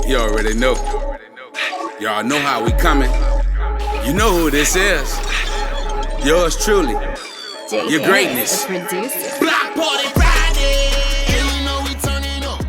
You already know. Y'all know how we coming. You know who this is. Yours truly. Your greatness. Block Party Friday. And you know we turning up.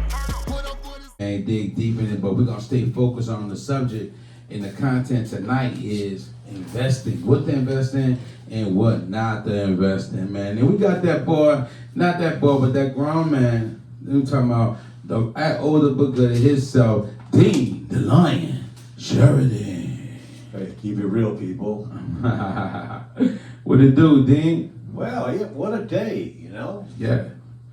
And dig deep in it, but we're gonna stay focused on the subject. And the content tonight is investing. What to invest in and what not to invest in, man. And we got that boy, not that boy, but that grown man. We're talking about the older book of himself, Dean the Lion Sheridan. Hey, keep it real, people. What it do, Dean? Well, yeah, what a day, you know? Yeah.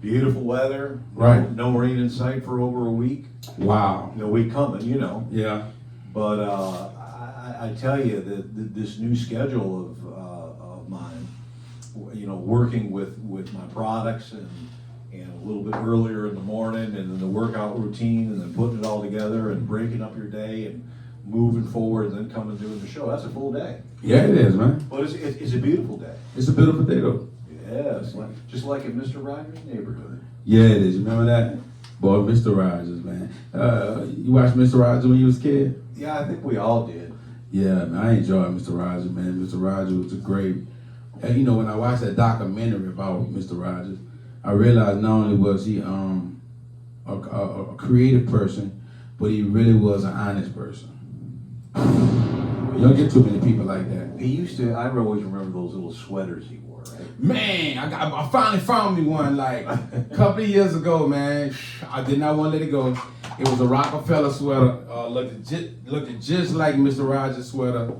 Beautiful weather. Right. No rain in sight for over a week. Wow. No week coming, you know. Yeah. But I tell you that this new schedule of mine, you know, working with my products and a little bit earlier in the morning, and then the workout routine, and then putting it all together and breaking up your day and moving forward, and then coming and doing the show. That's a full day. Yeah, it is, man. But it's a beautiful day. It's a beautiful day, though. Yes, just like in Mr. Rogers' Neighborhood. Yeah, it is. You remember that? Boy, Mr. Rogers, man. You watched Mr. Rogers when you was a kid? Yeah, I think we all did. Yeah, man, I enjoyed Mr. Rogers, man. Mr. Rogers was a great. And you know, when I watched that documentary about Mr. Rogers, I realized not only was he a creative person, but he really was an honest person. You don't get too many people like that. He used to. I always remember those little sweaters he wore, right? Man, I finally found me one like a couple of years ago, man. I did not want to let it go. It was a Rockefeller sweater, looking just like Mr. Rogers' sweater.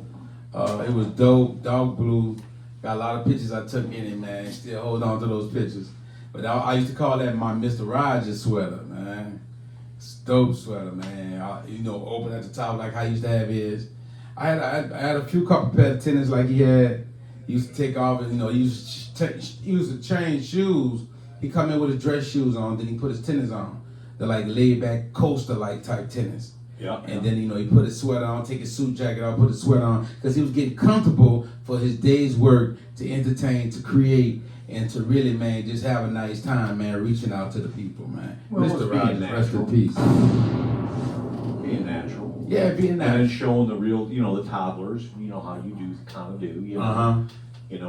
It was dope, dark blue. Got a lot of pictures I took in it, man. Still hold on to those pictures. But I used to call that my Mr. Rogers sweater, man. It's dope sweater, man. Open at the top like how he used to have his. I had a few couple pair of tennis like he had. He used to take off, and he used to change shoes. He come in with his dress shoes on, then he put his tennis on. They're like laid back coaster like type tennis. Yeah. And then he put his sweater on, take his suit jacket off, put his sweater on, because he was getting comfortable for his day's work to entertain, to create, and to really, man, just have a nice time, man, reaching out to the people, man. Well, Mr. Rogers, rest in natural. peace. Being natural. Yeah, being And then natural. showing the real, the toddlers, how you do kind of do.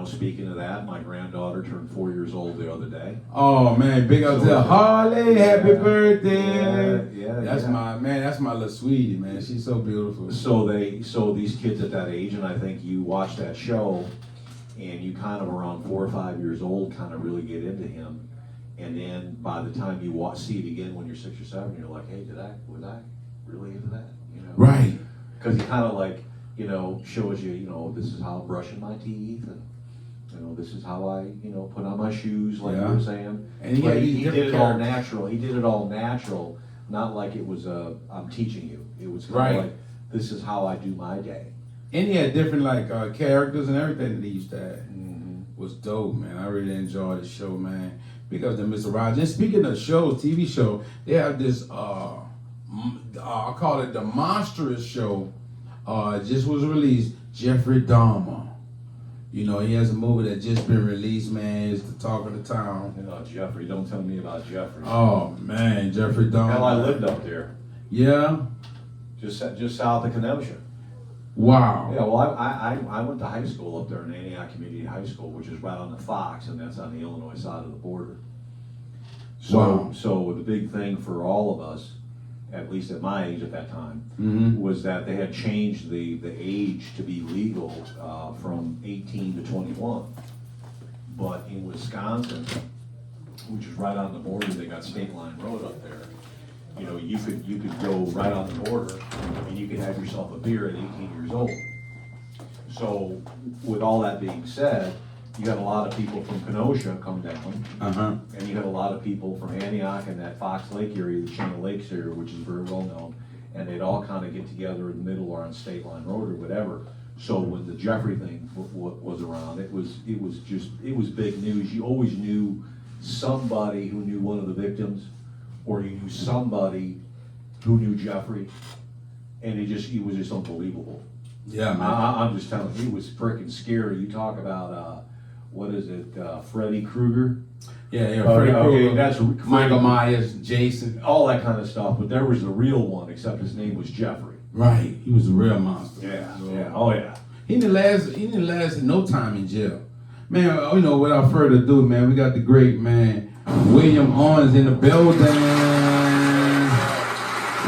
Speaking of that, my granddaughter turned 4 years old the other day. Oh man, big up to Harley, happy birthday. Yeah. That's my little sweetie, man. She's so beautiful. So these kids at that age, and I think you watch that show, and you kind of around 4 or 5 years old, kind of really get into him, and then by the time you see it again when you're 6 or 7, you're like, hey, was I really into that? Right. Because he kind of like, shows you, this is how I'm brushing my teeth, and this is how I, put on my shoes, like you were saying. And But he he had did it all characters. natural. He did it all natural, not like it was I'm teaching you. It was kind Right. of like, this is how I do my day. And he had different characters and everything that he used to have. Mm-hmm. Was dope, man. I really enjoyed the show, man. Big up to Mr. Rogers. And speaking of shows, TV show, they have this I call it the monstrous show. It just was released. Jeffrey Dahmer. He has a movie that just been released, man. It's the talk of the town. Jeffrey, don't tell me about Jeffrey. Oh man, Jeffrey Dahmer. Hell, I lived up there, Yeah. just south of Kenosha. Wow. Yeah, well, I went to high school up there in Antioch Community High School, which is right on the Fox, and that's on the Illinois side of the border. Wow. So the big thing for all of us, at least at my age at that time, Mm-hmm. was that they had changed the age to be legal from 18 to 21. But in Wisconsin, which is right on the border, they got State Line Road up there. You could go right on the border, and you could have yourself a beer at 18 years old. So with all that being said, you had a lot of people from Kenosha come down, Uh-huh. and you had a lot of people from Antioch and that Fox Lake area, the Chain of Lakes area, which is very well known, and they'd all kind of get together in the middle or on State Line Road or whatever. So when the Jeffrey thing was around, it was big news. You always knew somebody who knew one of the victims, or you knew somebody who knew Jeffrey, and it was just unbelievable. Yeah, man. I'm just telling you, it was freaking scary. You talk about what is it, Freddy Krueger? Yeah, Okay, Freddy Krueger, okay, that's Michael Myers, Jason. all that kind of stuff. But there was the real one, except his name was Jeffrey. Right, he was a real monster. Yeah. Oh yeah. He didn't last no time in jail. Man, you know, without further ado, man, we got the great man, William Owens in the building.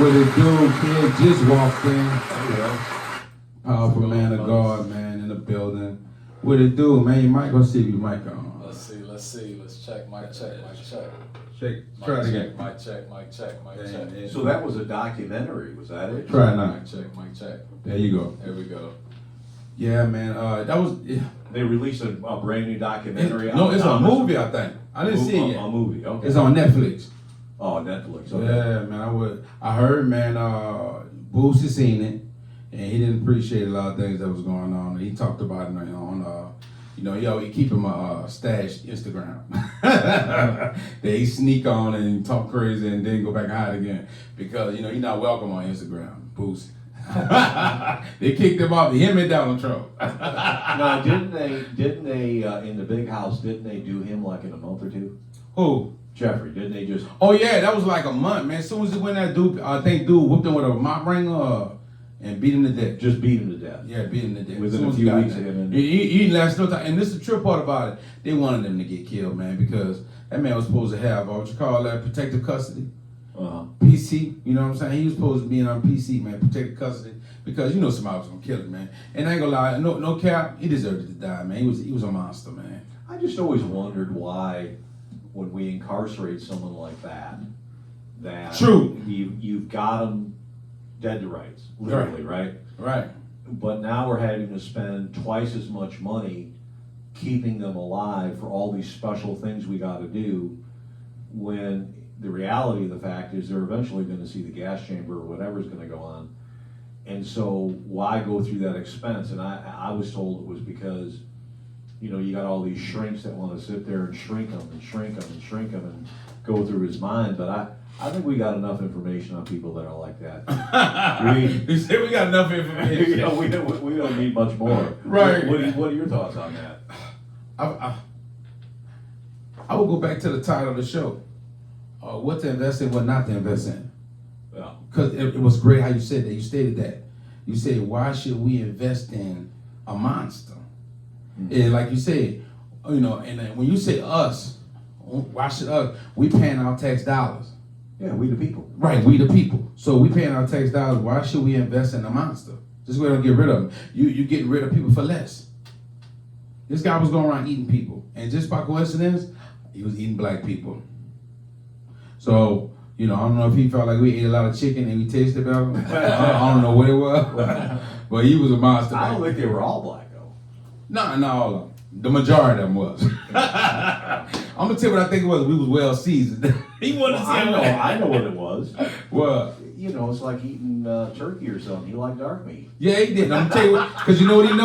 With a dude, kid just walked in. Powerful man of God, man, in the building. What it do, man? You might go see if you mic on. Let's see. Let's check. Mic check. Check. Try it again. Mic check. Yeah. So that was a documentary, was that it? Try it now. Mic check. There you go. There we go. Yeah, man. That was. They released a brand new documentary. No, it's a on movie, I think. I didn't see it yet. A movie, okay. It's on Netflix. Oh, Netflix. Okay. Yeah, man. I heard, man. Boosie seen it, and he didn't appreciate a lot of things that was going on. He talked about it on. He keep him a stash Instagram. That he sneak on and talk crazy and then go back and hide again because you're not welcome on Instagram, Boosie. They kicked him off. Him and Donald Trump. Now, didn't they in the big house? Didn't they do him like in a month or two? Who? Jeffrey, didn't they just? Oh yeah, that was like a month, man. As soon as he went that dude, I think dude whooped him with a mop wringer and beat him to death. Just beat him to death. Yeah, beat him to death. Within As soon a as few he got weeks there. of him. He didn't last no time. And this is the trip part about it. They wanted him to get killed, man, because that man was supposed to have what you call that protective custody. PC, you know what I'm saying? He was supposed to be on PC, man, protective custody, because somebody was gonna kill him, man. And I ain't gonna lie, no cap, he deserved to die, man. He was a monster, man. I just always wondered why, when we incarcerate someone like that True. you've got them dead to rights, literally, right? Right. But now we're having to spend twice as much money keeping them alive for all these special things we got to do, when the reality of the fact is they're eventually going to see the gas chamber or whatever's going to go on. And so why go through that expense? And I was told it was because, you got all these shrinks that want to sit there and shrink them and go through his mind. But I think we got enough information on people that are like that. You said we got enough information. We don't need much more. Right. What are your thoughts on that? I will go back to the title of the show. What to invest in, what not to invest in. Yeah. Because it was great how you said that. You stated that. You said, why should we invest in a monster? Mm-hmm. And like you said, and when you say us, why should us? We paying our tax dollars. Yeah, we the people. Right, we the people. So we paying our tax dollars. Why should we invest in a monster? Just go ahead and get rid of them. You getting rid of people for less. This guy was going around eating people. And just by coincidence, he was eating black people. So, I don't know if he felt like we ate a lot of chicken and we tasted better. I don't know what it was. But he was a monster. I don't think they were all black, though. No, all of them. The majority of them was. I'm going to tell you what I think it was. We was well seasoned. He wanted to say I know what it was. What? It's like eating turkey or something. He liked dark meat. Yeah, he did. I'm going to tell you what. Because you know what he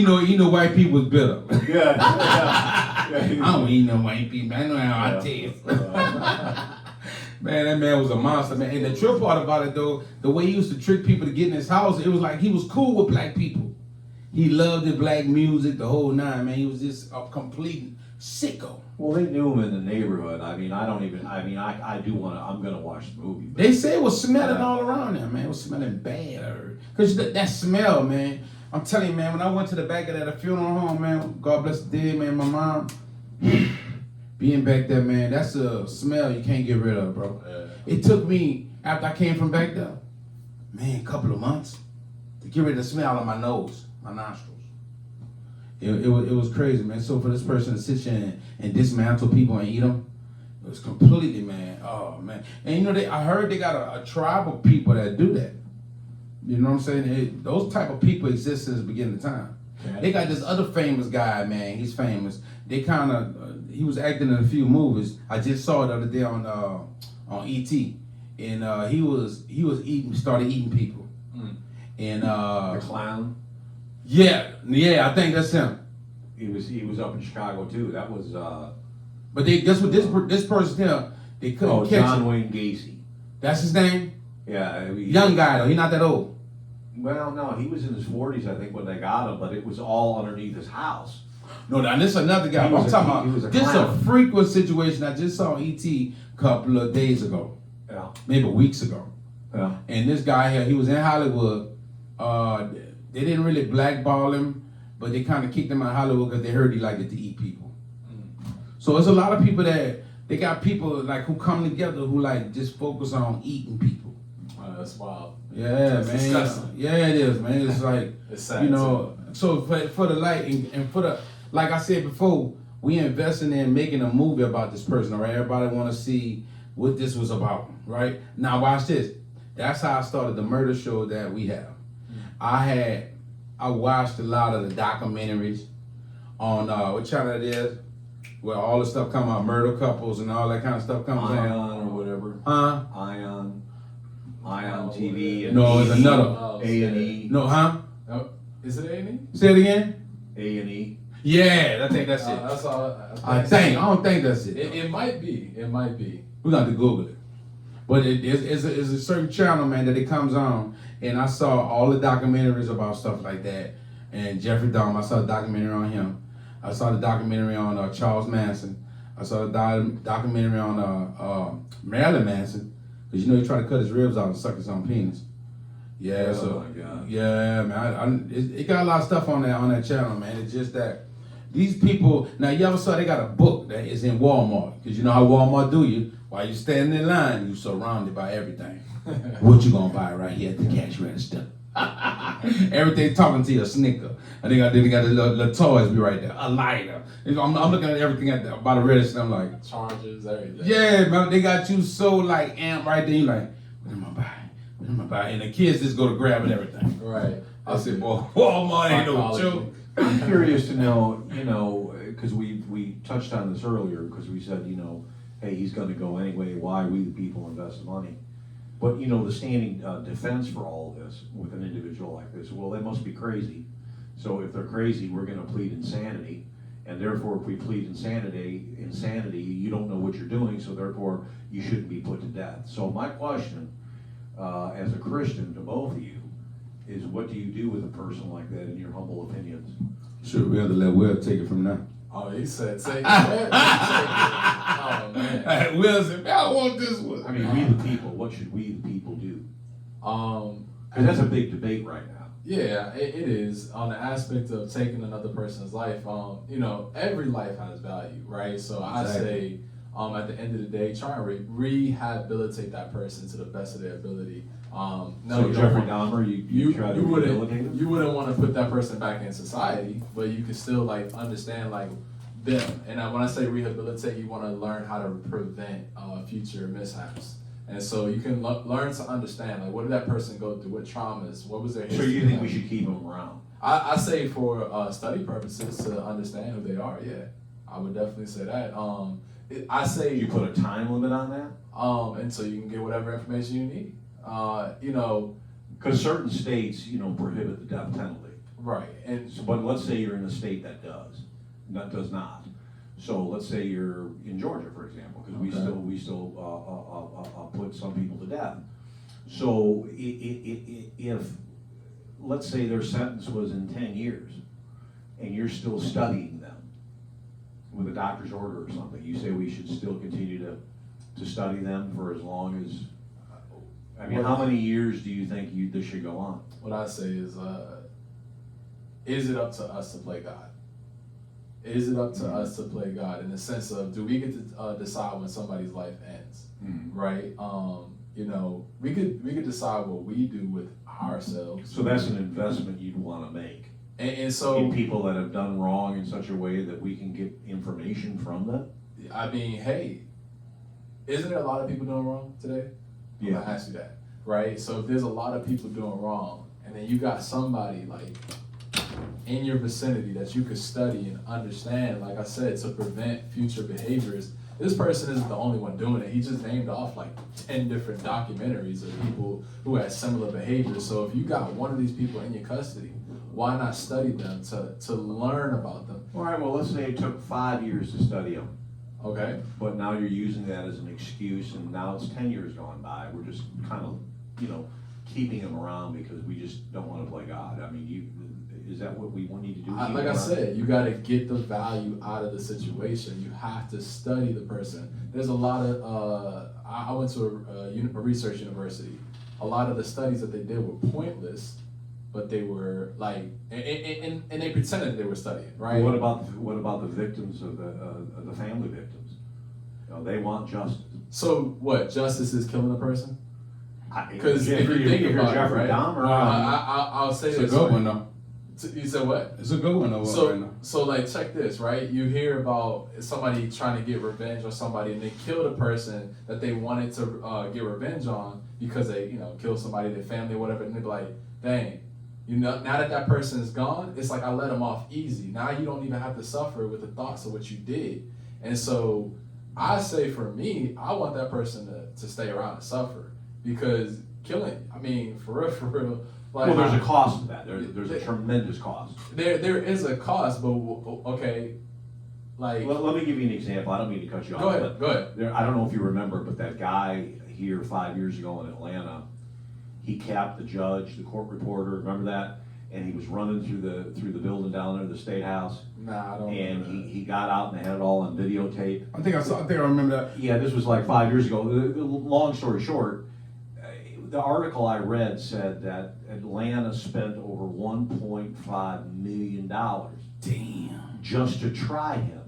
know? He know white people was bitter. Yeah. I don't eat no white people. I know how I taste. Man, that man was a monster, man. And the trip part about it, though, the way he used to trick people to get in his house, it was like he was cool with black people. He loved the black music, the whole nine, man. He was just a complete sicko. Well, they knew him in the neighborhood. I do want to, I'm going to watch the movie. They say it was smelling all around there, man. It was smelling bad. Because that smell, man. I'm telling you, man, when I went to the back of that funeral home, man, God bless the dead, man, my mom, being back there, man, that's a smell you can't get rid of, bro. It took me, after I came from back there, man, a couple of months to get rid of the smell of my nose, my nostrils. It was crazy, man. So for this person to sit here and dismantle people and eat them, it was completely, man, oh, man. And I heard they got a tribe of people that do that. You know what I'm saying? Those type of people exist since the beginning of time. Okay. They got this other famous guy, man. He's famous. They kind of, he was acting in a few movies. I just saw it the other day on E.T. And he was started eating people. And the clown. Yeah, I think that's him. He was up in Chicago too. That was. But guess what? This person here, they couldn't catch John him. Wayne Gacy. That's his name. Yeah, young guy though. He's not that old. Well, no, he was in his 40s, I think, when they got him. But it was all underneath his house. No, now this is another guy. He I'm was talking he was a about this is a clown. frequent situation. I just saw ET a couple of days ago, Yeah, maybe weeks ago. yeah. And this guy here, he was in Hollywood. They didn't really blackball him, but they kind of kicked him out of Hollywood because they heard he liked to eat people. So it's a lot of people that they got people like who come together who like just focus on eating people. That's wild. Yeah, It's man. disgusting. Yeah, it is, man. It's like It's sad, you know. So for the light and for the like I said before, we investing in making a movie about this person. Right? Everybody want to see what this was about. Right now, watch this. That's how I started the murder show that we have. I watched a lot of the documentaries on what channel it is, where all the stuff come out, murder couples and all that kind of stuff comes on. Ion or whatever. Huh? Ion TV. And No, it's A&E. another. A&E. No, huh? Oh, is it A&E? Say it again. A&E. Yeah, I think that's it. That's all. I don't think that's it. It might be. It might be. We're going to Google it. But it's a certain channel, man, that it comes on. And I saw all the documentaries about stuff like that. And Jeffrey Dahmer, I saw a documentary on him. I saw the documentary on Charles Manson. I saw the documentary on Marilyn Manson. Because you know he tried to cut his ribs out and suck his own penis. Yeah, Oh so my God. yeah, man. It got a lot of stuff on that channel, man. It's just that these people. Now you ever saw they got a book that is in Walmart? Because you know how Walmart do you. While you standing in line, you surrounded by everything. What you gonna buy right here at the cash register? Everything talking to you, a Snicker. And they got the little toys be right there, a lighter. I'm looking at everything by the register. I'm like, Charges, everything. yeah, man, they got you so like amped right there. You like, what am I buying? What am I buying? And the kids just go to grab and everything. Right. I said, boy, Walmart ain't no Psychology. joke. I'm curious to know, because we touched on this earlier, because we said, hey, he's going to go anyway. Why we the people invest money? But the standing defense for all this with an individual like this, well, they must be crazy. So if they're crazy, we're going to plead insanity, and therefore, if we plead insanity, you don't know what you're doing, so therefore, you shouldn't be put to death. So my question, as a Christian to both of you, is what do you do with a person like that, in your humble opinions? Sure, we have to let Will take it from now. Oh, he said, take it. Oh, man. Will said, I want this one. I mean, we the people, what should we the people do? Because And that's a big debate right now. Yeah, it is on the aspect of taking another person's life. Every life has value, right? So I say, at the end of the day, try and rehabilitate that person to the best of their ability. No, So you Jeffrey don't want- Dahmer, you try to rehabilitate him? you wouldn't want to put that person back in society, but you can still understand them. And when I say rehabilitate, you want to learn how to prevent future mishaps. And so you can learn to understand, what did that person go through? What traumas? What was their So history? you think we should keep him around? I say for study purposes to understand who they are. Yeah, I would definitely say that. I say You put a time limit on that? until you can get whatever information you need. Because certain states, prohibit the death penalty. Right. And But let's say you're in a state that does not. So let's say you're in Georgia, for example, because we still put some people to death. So if let's say their sentence was in 10 years, and you're still studying them with a doctor's order or something, you say we should still continue to study them for as long as. I mean, how many years do you think this should go on? what I say is it up to us to play God? Is it up to us to play God in the sense of, do we get to decide when somebody's life ends, right? We could decide what we do with ourselves. So that's an investment you'd want to make And so, in people that have done wrong in such a way that we can get information from them. I mean, hey, isn't there a lot of people doing wrong today? I'm Yeah. gonna ask you that, right? So if there's a lot of people doing wrong, and then you got somebody in your vicinity that you could study and understand, like I said, to prevent future behaviors. This person isn't the only one doing it. He just named off 10 different documentaries of people who had similar behaviors. So if you got one of these people in your custody, why not study them to learn about them? All right, well, let's say it took 5 years to study them, Okay? but now you're using that as an excuse, and now it's 10 years gone by. We're just kind of, keeping them around because we just don't want to play God. I mean, is that what we need to do? Keep Like them I around? said, you got to get the value out of the situation. You have to study the person. There's a lot of, I went to a research university. A lot of the studies that they did were pointless, but they were like, and they pretended they were studying, right? What about the victims of the family victims? You know, they want justice. So what? Justice is killing a person? Because if Jeffrey- you think if you're about it, Jeffrey right? Dahmer, I'll say It's a this. good one though. You said what? It's a good one though. right now. So like check this, right? You hear about somebody trying to get revenge on somebody and they killed a person that they wanted to get revenge on because they, killed somebody, their family, whatever, and they be like, dang, now that person is gone, it's like I let them off easy. Now you don't even have to suffer with the thoughts of what you did. And so I say for me, I want that person to stay around and suffer because killing, I mean, for real, like, well, there's a cost to that. There's a tremendous cost. There is a cost, but okay, like. Let me give you an example. I don't mean to cut you off. Go ahead. But I don't know if you remember, but that guy here 5 years ago in Atlanta, he capped the judge, the court reporter. Remember that? And he was running through the building down there, the State House. Nah, I don't. And he got out and they had it all on videotape. I think I remember that. Yeah, this was like 5 years ago. The long story short, the article I read said that Atlanta spent over $1.5 million. Damn. Just to try him.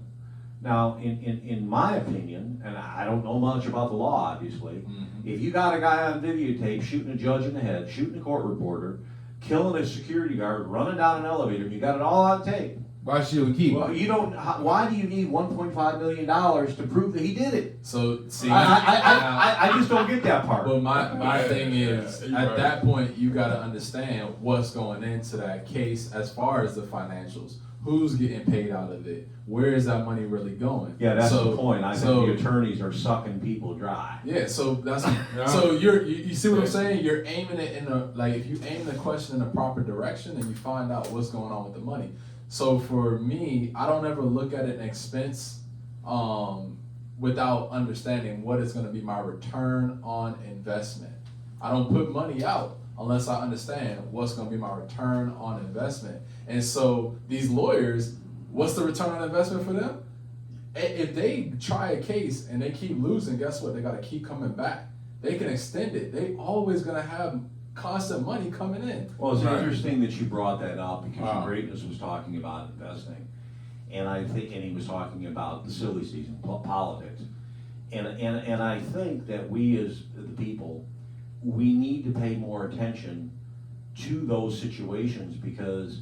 Now, in my opinion, and I don't know much about the law, obviously, if you got a guy on videotape shooting a judge in the head, shooting a court reporter, killing a security guard, running down an elevator, and you got it all on tape. Why should we keep? Well, you don't. Why do you need $1.5 million to prove that he did it? So see, I just don't get that part. But my thing is, you're at right. that point, you got to understand what's going into that case as far as the financials. Who's getting paid out of it? Where is that money really going? Yeah, that's So- the point. I so- think the attorneys are sucking people dry. Yeah, so that's so you see what I'm saying? You're aiming it in a like if you aim the question in the proper direction and you find out what's going on with the money. So for me, I don't ever look at an expense without understanding what is going to be my return on investment. I don't put money out unless I understand what's going to be my return on investment. And so these lawyers, what's the return on investment for them? If they try a case and they keep losing, guess what? They got to keep coming back. They can extend it. They always going to have constant money coming in. Well, it's Right. interesting that you brought that up because Wow. Greatness was talking about investing, and he was talking about the silly season, politics, and I think that we as the people, we need to pay more attention to those situations because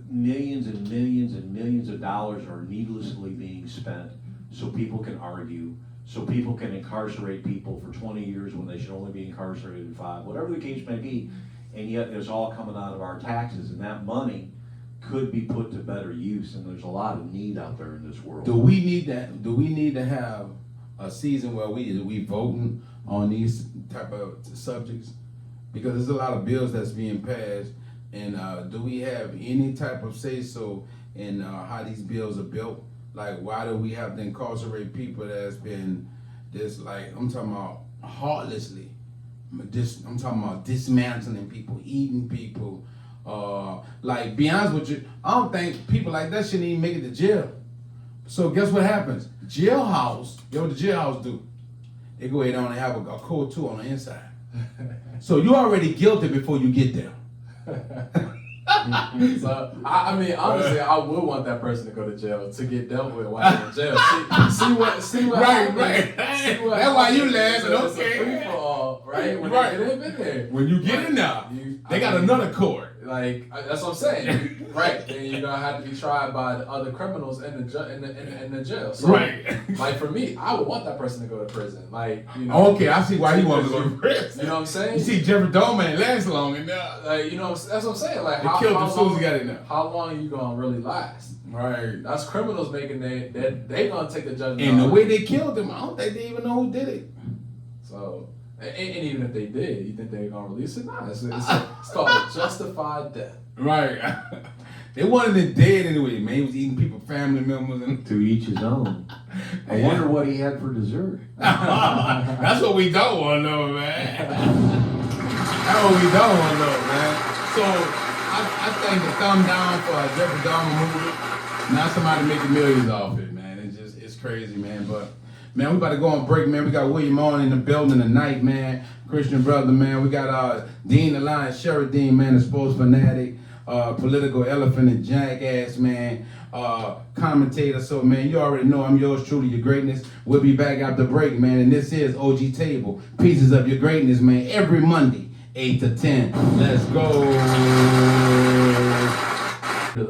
millions and millions and millions of dollars are needlessly being spent so people can argue, so people can incarcerate people for 20 years when they should only be incarcerated in 5, whatever the case may be, and yet it's all coming out of our taxes, and that money could be put to better use, and there's a lot of need out there in this world. Do we need that? Do we need to have a season where we voting on these type of subjects? Because there's a lot of bills that's being passed, and do we have any type of say so in how these bills are built? Like, why do we have to incarcerate people that's been I'm talking about heartlessly. I'm talking about dismantling people, eating people. Like, be honest with you, I don't think people like that shouldn't even make it to jail. So guess what happens? Jailhouse, you know what the jailhouse do? They go ahead on and have a code 2 on the inside. So you're already guilty before you get there. So I mean, honestly, I would want that person to go to jail to get dealt with while they're in jail. See what Right, happens. right. See what That's why you happens. laughing, It's a okay. free-for-all, right? When Right. they get in there. When you get in there, they got another court. Like that's what I'm saying, right? And you're gonna have to be tried by the other criminals in the jail. So, Right. like for me, I would want that person to go to prison. Like you know. Okay, I see why he wants to go to prison. You know what I'm saying? You see, Jeffrey Dahmer ain't last long enough. Like you know, that's what I'm saying. Like They killed him as soon as he got in there. How long you gonna really last? Right. That's criminals making they gonna take the judgment. And the on way it. they killed him, I don't think they even know who did it. So, and even if they did, you think they're gonna release it? Nah, it's called a justified death. Right. They wanted him dead anyway, man. He was eating people, family members, and To each his own. I wonder what he had for dessert. that's what we don't want to know, man. That's know we don't want to know, man. So I think the thumb down for a Jeffrey Dahmer movie. Now somebody making millions off it, man. It's crazy, man. But man, we about to go on break, man. We got William on in the building tonight, man. Christian brother, man. We got Dean Alliance, Sheriff Dean, man, the sports fanatic, political elephant and jackass, man. Commentator. So, man, you already know I'm yours truly, your greatness. We'll be back after break, man. And this is OG Table, Pieces of Your Greatness, man. Every Monday, 8 to 10. Let's go.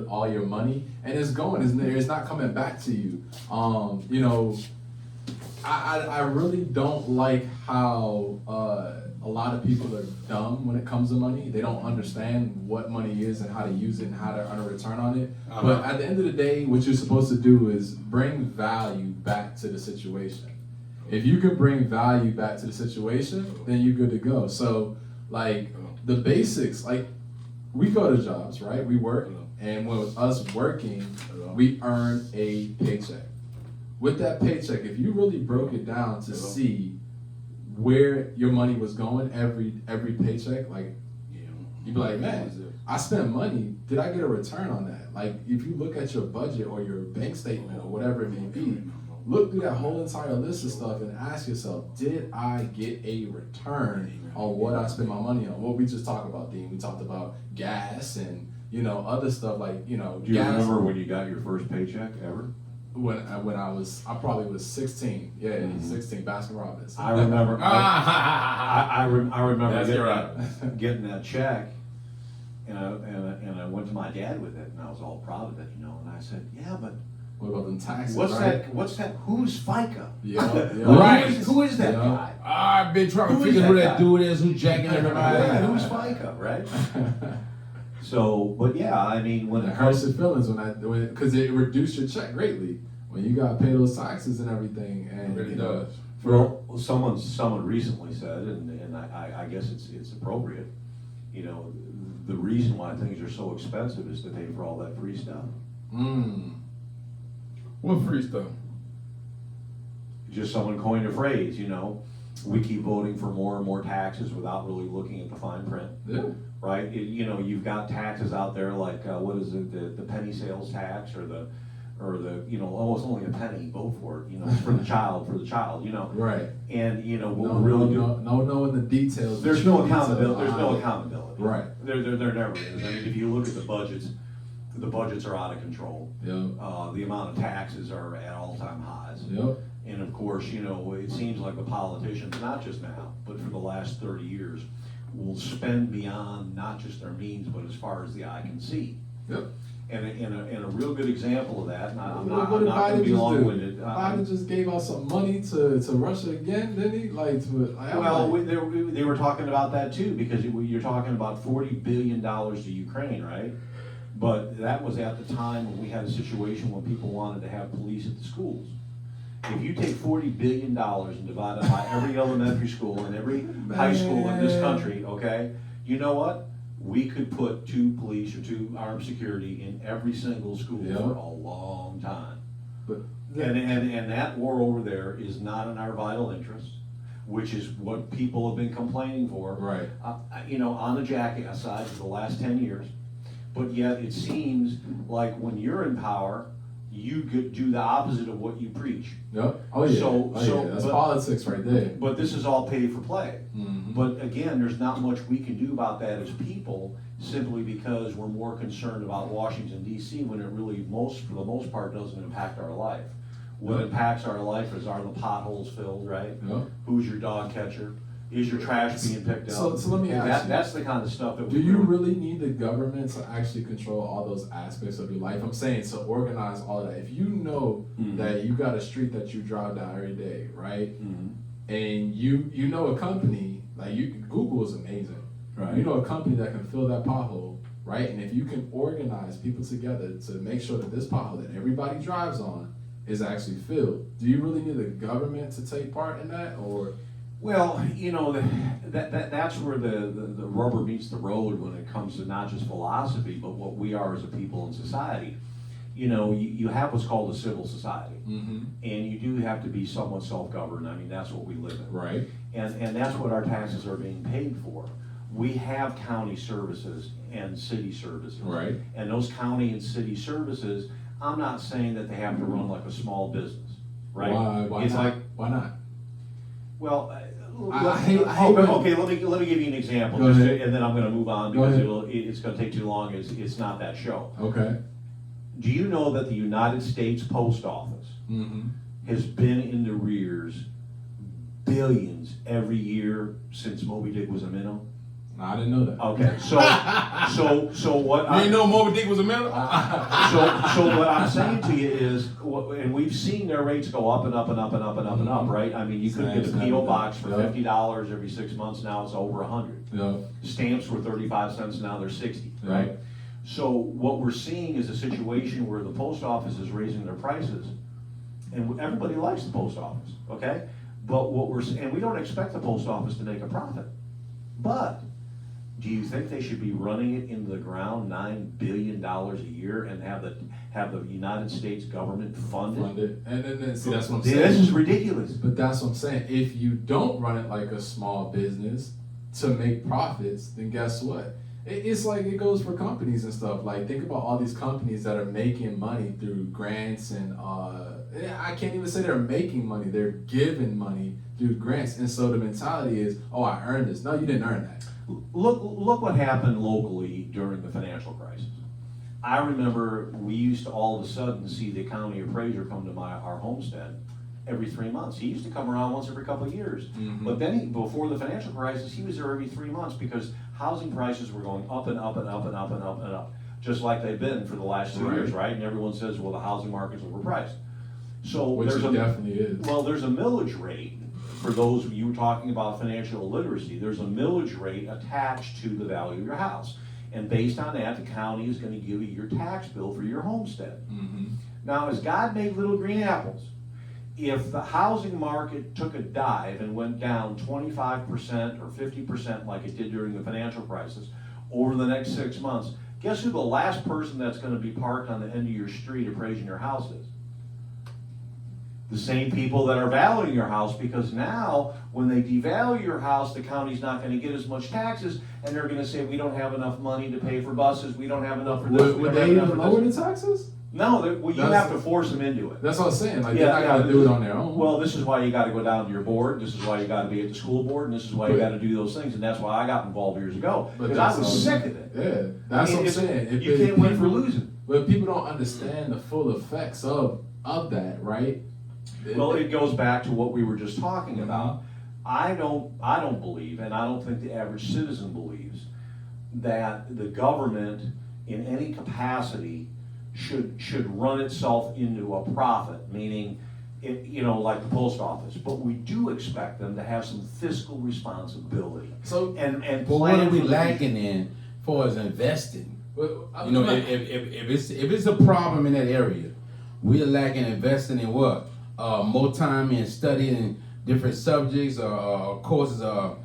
All your money, and it's going. It's not coming back to you. You know, I really don't like how a lot of people are dumb when it comes to money. They don't understand what money is and how to use it and how to earn a return on it. But at the end of the day, what you're supposed to do is bring value back to the situation. If you can bring value back to the situation, then you're good to go. So, like, the basics, like, we go to jobs, right? We work, and with us working, we earn a paycheck. With that paycheck, if you really broke it down to see where your money was going every paycheck, like, you'd be like, man, I spent money, did I get a return on that? Like, if you look at your budget or your bank statement or whatever it may be, look through that whole entire list of stuff and ask yourself, did I get a return on what I spent my money on? What we just talked about, Dean. We talked about gas and, you know, other stuff like, you know, Do you gas. remember when you got your first paycheck ever? When I probably was 16. Yeah, 16, Baskin Robbins. I remember. I remember That's getting that check, and I went to my dad with it, and I was all proud of it, you know. And I said, "Yeah, but What about them taxes? what's right? that? What's that? Who's FICA? Yeah. Right. Who is that Yeah. guy? I've been trying to Who is figure that who that guy? dude is who's jacking everybody. Yeah, who's FICA? Right? So, but yeah, I mean, when It it hurts comes, your feelings because it reduced your check greatly when you got to pay those taxes and everything. And It really you know, does. well, someone recently said, and I guess it's appropriate. You know, the reason why things are so expensive is to pay for all that free stuff. What free stuff? Just someone coined a phrase, you know, we keep voting for more and more taxes without really looking at the fine print, Yeah. right? You know, you've got taxes out there like, what is it, the penny sales tax or the, you know, almost only a penny, vote for it, you know, it's for the child, you know. Right. And, you know, what we're really doing. No, knowing the details. There's the no true details accountability, there's no behind it. accountability. Right. There never is. I mean, if you look at the budgets are out of control. Yep. The amount of taxes are at all-time highs. Yep. And of course, you know, it seems like the politicians, not just now, but for the last 30 years, will spend beyond not just their means, but as far as the eye can see. Yep. And a real good example of that, and I'm What not did going to Biden be just do? long-winded. Biden just gave out some money to Russia again, didn't he? Well, they were talking about that too, because you're talking about $40 billion to Ukraine, right? But that was at the time when we had a situation when people wanted to have police at the schools. If you take $40 billion and divide it by every elementary school and every high school in this country, okay, you know what? We could put 2 police or 2 armed security in every single school for a long time. But And that war over there is not in our vital interest, which is what people have been complaining for. Right. You know, on the jacket side for the last 10 years. But yet it seems like when you're in power, you could do the opposite of what you preach. Yep. Oh yeah. So- That's but- politics right there. But this is all pay for play. Mhm. But again, there's not much we can do about that as people, simply because we're more concerned about Washington DC when it really, for the most part, doesn't impact our life. What impacts our life is, are the potholes filled, right? Yep. Who's your dog catcher? Is your trash being picked up? So let me And ask you. that's the kind of stuff that Do you really need the government to actually control all those aspects of your life? I'm saying to organize all of that. If you know that you got a street that you drive down every day, right? And you know a company, like Google is amazing. Right. You know a company that can fill that pothole, right? And if you can organize people together to make sure that this pothole that everybody drives on is actually filled, do you really need the government to take part in that, or? Well, you know, that's where the rubber meets the road when it comes to not just philosophy, but what we are as a people in society. You know, you have what's called a civil society, and you do have to be somewhat self-governed. I mean, that's what we live in. Right. And that's what our taxes are being paid for. we have county services and city services. Right. And those county and city services, I'm not saying that they have to run like a small business, right? Why It's not? like, Why not? well, I hate okay, let me give you an example, Go ahead. and then I'm gonna move on Go because ahead. it's gonna take too long, it's not that show. Okay. Do you know that the United States Post Office Mm-hmm. has been in the rears billions every year since Moby Dick was a minnow? I didn't know that. Okay, so what You ain't know Moby Dick was a minute? so what I'm saying to you is, and we've seen their rates go up and up and up and up and up and up, right? I mean, you could get a Stamps, PO box for yeah. $50 every 6 months, now it's over 100. Yeah. Stamps were 35 cents, now they're 60, Yeah. right? So what we're seeing is a situation where the post office is raising their prices, and everybody likes the post office, okay? But and we don't expect the post office to make a profit. But do you think they should be running it into the ground $9 billion a year and have the United States government fund it? Funded. And then see, that's what I'm This saying. is ridiculous. But that's what I'm saying. If you don't run it like a small business to make profits, then guess what? It's like it goes for companies and stuff. Like, think about all these companies that are making money through grants and I can't even say they're making money. They're giving money through grants. And so the mentality is, oh, I earned this. No, you didn't earn that. Look what happened locally during the financial crisis. I remember we used to all of a sudden see the county appraiser come to our homestead every 3 months. He used to come around once every couple of years. Mhm. But then before the financial crisis, he was there every 3 months because housing prices were going up and up and up and up and up and up, just like they've been for the last 2 years, right? And everyone says, well, the housing market's overpriced. So Which there's it definitely is. well, there's a millage rate. For those, you were talking about financial literacy, there's a millage rate attached to the value of your house. And based on that, the county is gonna give you your tax bill for your homestead. Mm-hmm. Now, as God made little green apples, if the housing market took a dive and went down 25% or 50% like it did during the financial crisis over the next 6 months, guess who the last person that's gonna be parked on the end of your street appraising your house is? The same people that are valuing your house, because now when they devalue your house, the county's not gonna get as much taxes, and they're gonna say, we don't have enough money to pay for buses, we don't have enough for this, we Would don't they have enough even for lower this. the taxes? No, you That's- have to force them into it. That's what I'm saying. Like, Yeah, they're not yeah, gonna do it on their own. Well, this is why you gotta go down to your board, this is why you gotta be at the school board, and this is why you But- gotta do those things, and that's why I got involved years ago, But because I that's was all- sick of it. Yeah, that's what I'm saying. If You it- can't win for people- losing. But people don't understand the full effects of that, right? Well, it goes back to what we were just talking about. I don't believe, and I don't think the average citizen believes, that the government in any capacity should run itself into a profit, meaning, like the post office. But we do expect them to have some fiscal responsibility. So, And But what plan are we for the lacking in for as investing? I You know, mean, if it's a problem in that area, we are lacking investing in what? More time in studying different subjects or courses of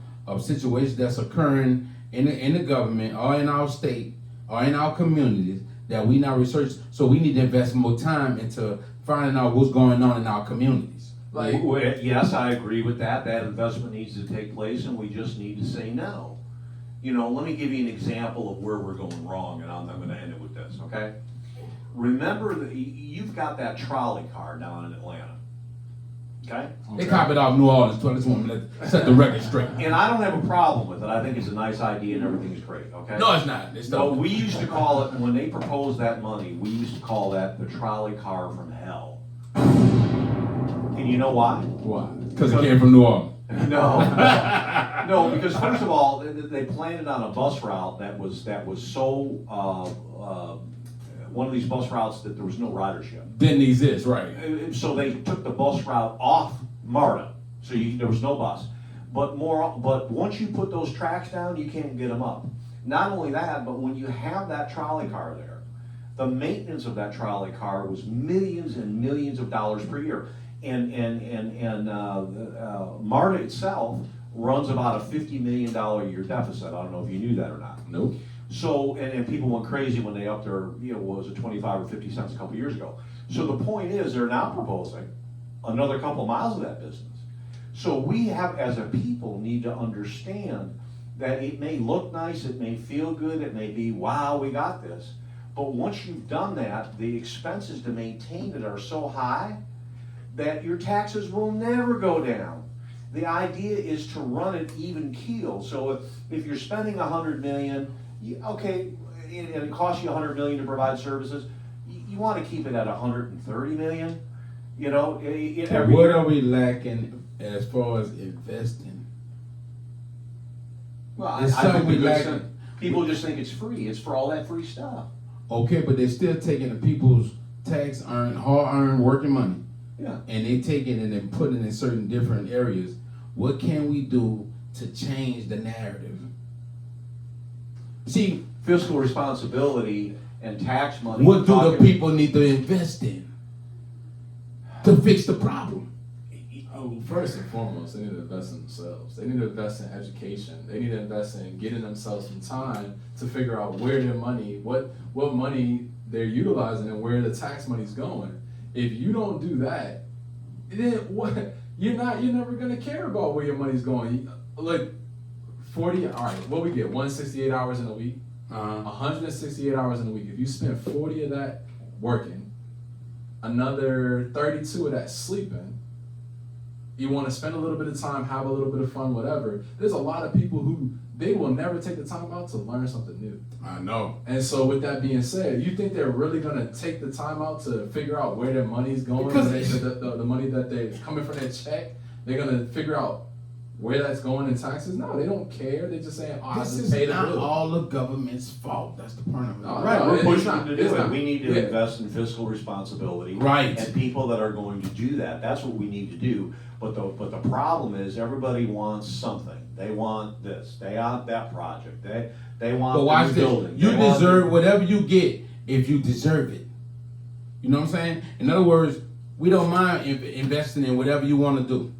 situations that's occurring in the government or in our state or in our communities that we not research. So we need to invest more time into finding out what's going on in our communities. like, Well, yes, I agree with that. That investment needs to take place, and we just need to say no. Let me give you an example of where we're going wrong, and I'm going to end it with this, okay? Remember that you've got that trolley car down in Atlanta, okay? They copied off New Orleans, so I just want to set the record straight. And I don't have a problem with it. I think it's a nice idea and everything's great, okay? No, it's not. It's No, not. we used to call it, when they proposed that money, we used to call that the trolley car from hell. And you know why? why? Because it came from New Orleans. No, because first of all, they planned it on a bus route that was so, one of these bus routes that there was no ridership. Didn't exist, right? So they took the bus route off MARTA, so there was no bus. But once you put those tracks down, you can't get them up. Not only that, but when you have that trolley car there, the maintenance of that trolley car was millions and millions of dollars per year. And MARTA itself runs about a $50 million a year deficit. I don't know if you knew that or not. Nope. So, and people went crazy when they upped their, what was it, 25 or 50 cents a couple years ago. So the point is, they're now proposing another couple miles of that business. So we have, as a people, need to understand that it may look nice, it may feel good, it may be, wow, we got this. But once you've done that, the expenses to maintain it are so high that your taxes will never go down. The idea is to run it even keel. So if you're spending $100 million, okay, and it costs you $100 million to provide services, you want to keep it at $130 million. You know, every What year. are we lacking as far as investing? Well, It's I think something we we lack. people just think it's free. It's for all that free stuff. Okay, but they're still taking the people's hard-earned working money, Yeah. and they taking it and putting it in certain different areas. What can we do to change the narrative? See, Fiscal responsibility and tax money. what do the talking- people need to invest in to fix the problem? First and foremost, they need to invest in themselves. They need to invest in education. They need to invest in getting themselves some time to figure out where their money, what money they're utilizing and where the tax money's going. If you don't do that, then what? You're never gonna care about where your money's going. Like 40. All right, what we get? 168 hours in a week. 168 hours in a week. If you spend 40 of that working, another 32 of that sleeping. You want to spend a little bit of time, have a little bit of fun, whatever. There's a lot of people who they will never take the time out to learn something new. I know. And so with that being said, you think they're really gonna take the time out to figure out where their money's going? Because- the money that they're coming from their check, they're gonna figure out where that's going in taxes? No, they don't care. They're just saying, oh, I This just is pay the not bill. all the government's fault. That's the point of it. No, Right, no, we're it's pushing not. them to It's do it. not. We need to Yeah. invest in fiscal responsibility. Right. And people that are going to do that. That's what we need to do. But the problem is everybody wants something. They want this. They want that project. They want But the watch new this. building. You They want deserve the- whatever you get if you deserve it. You know what I'm saying? In other words, we don't mind investing in whatever you want to do.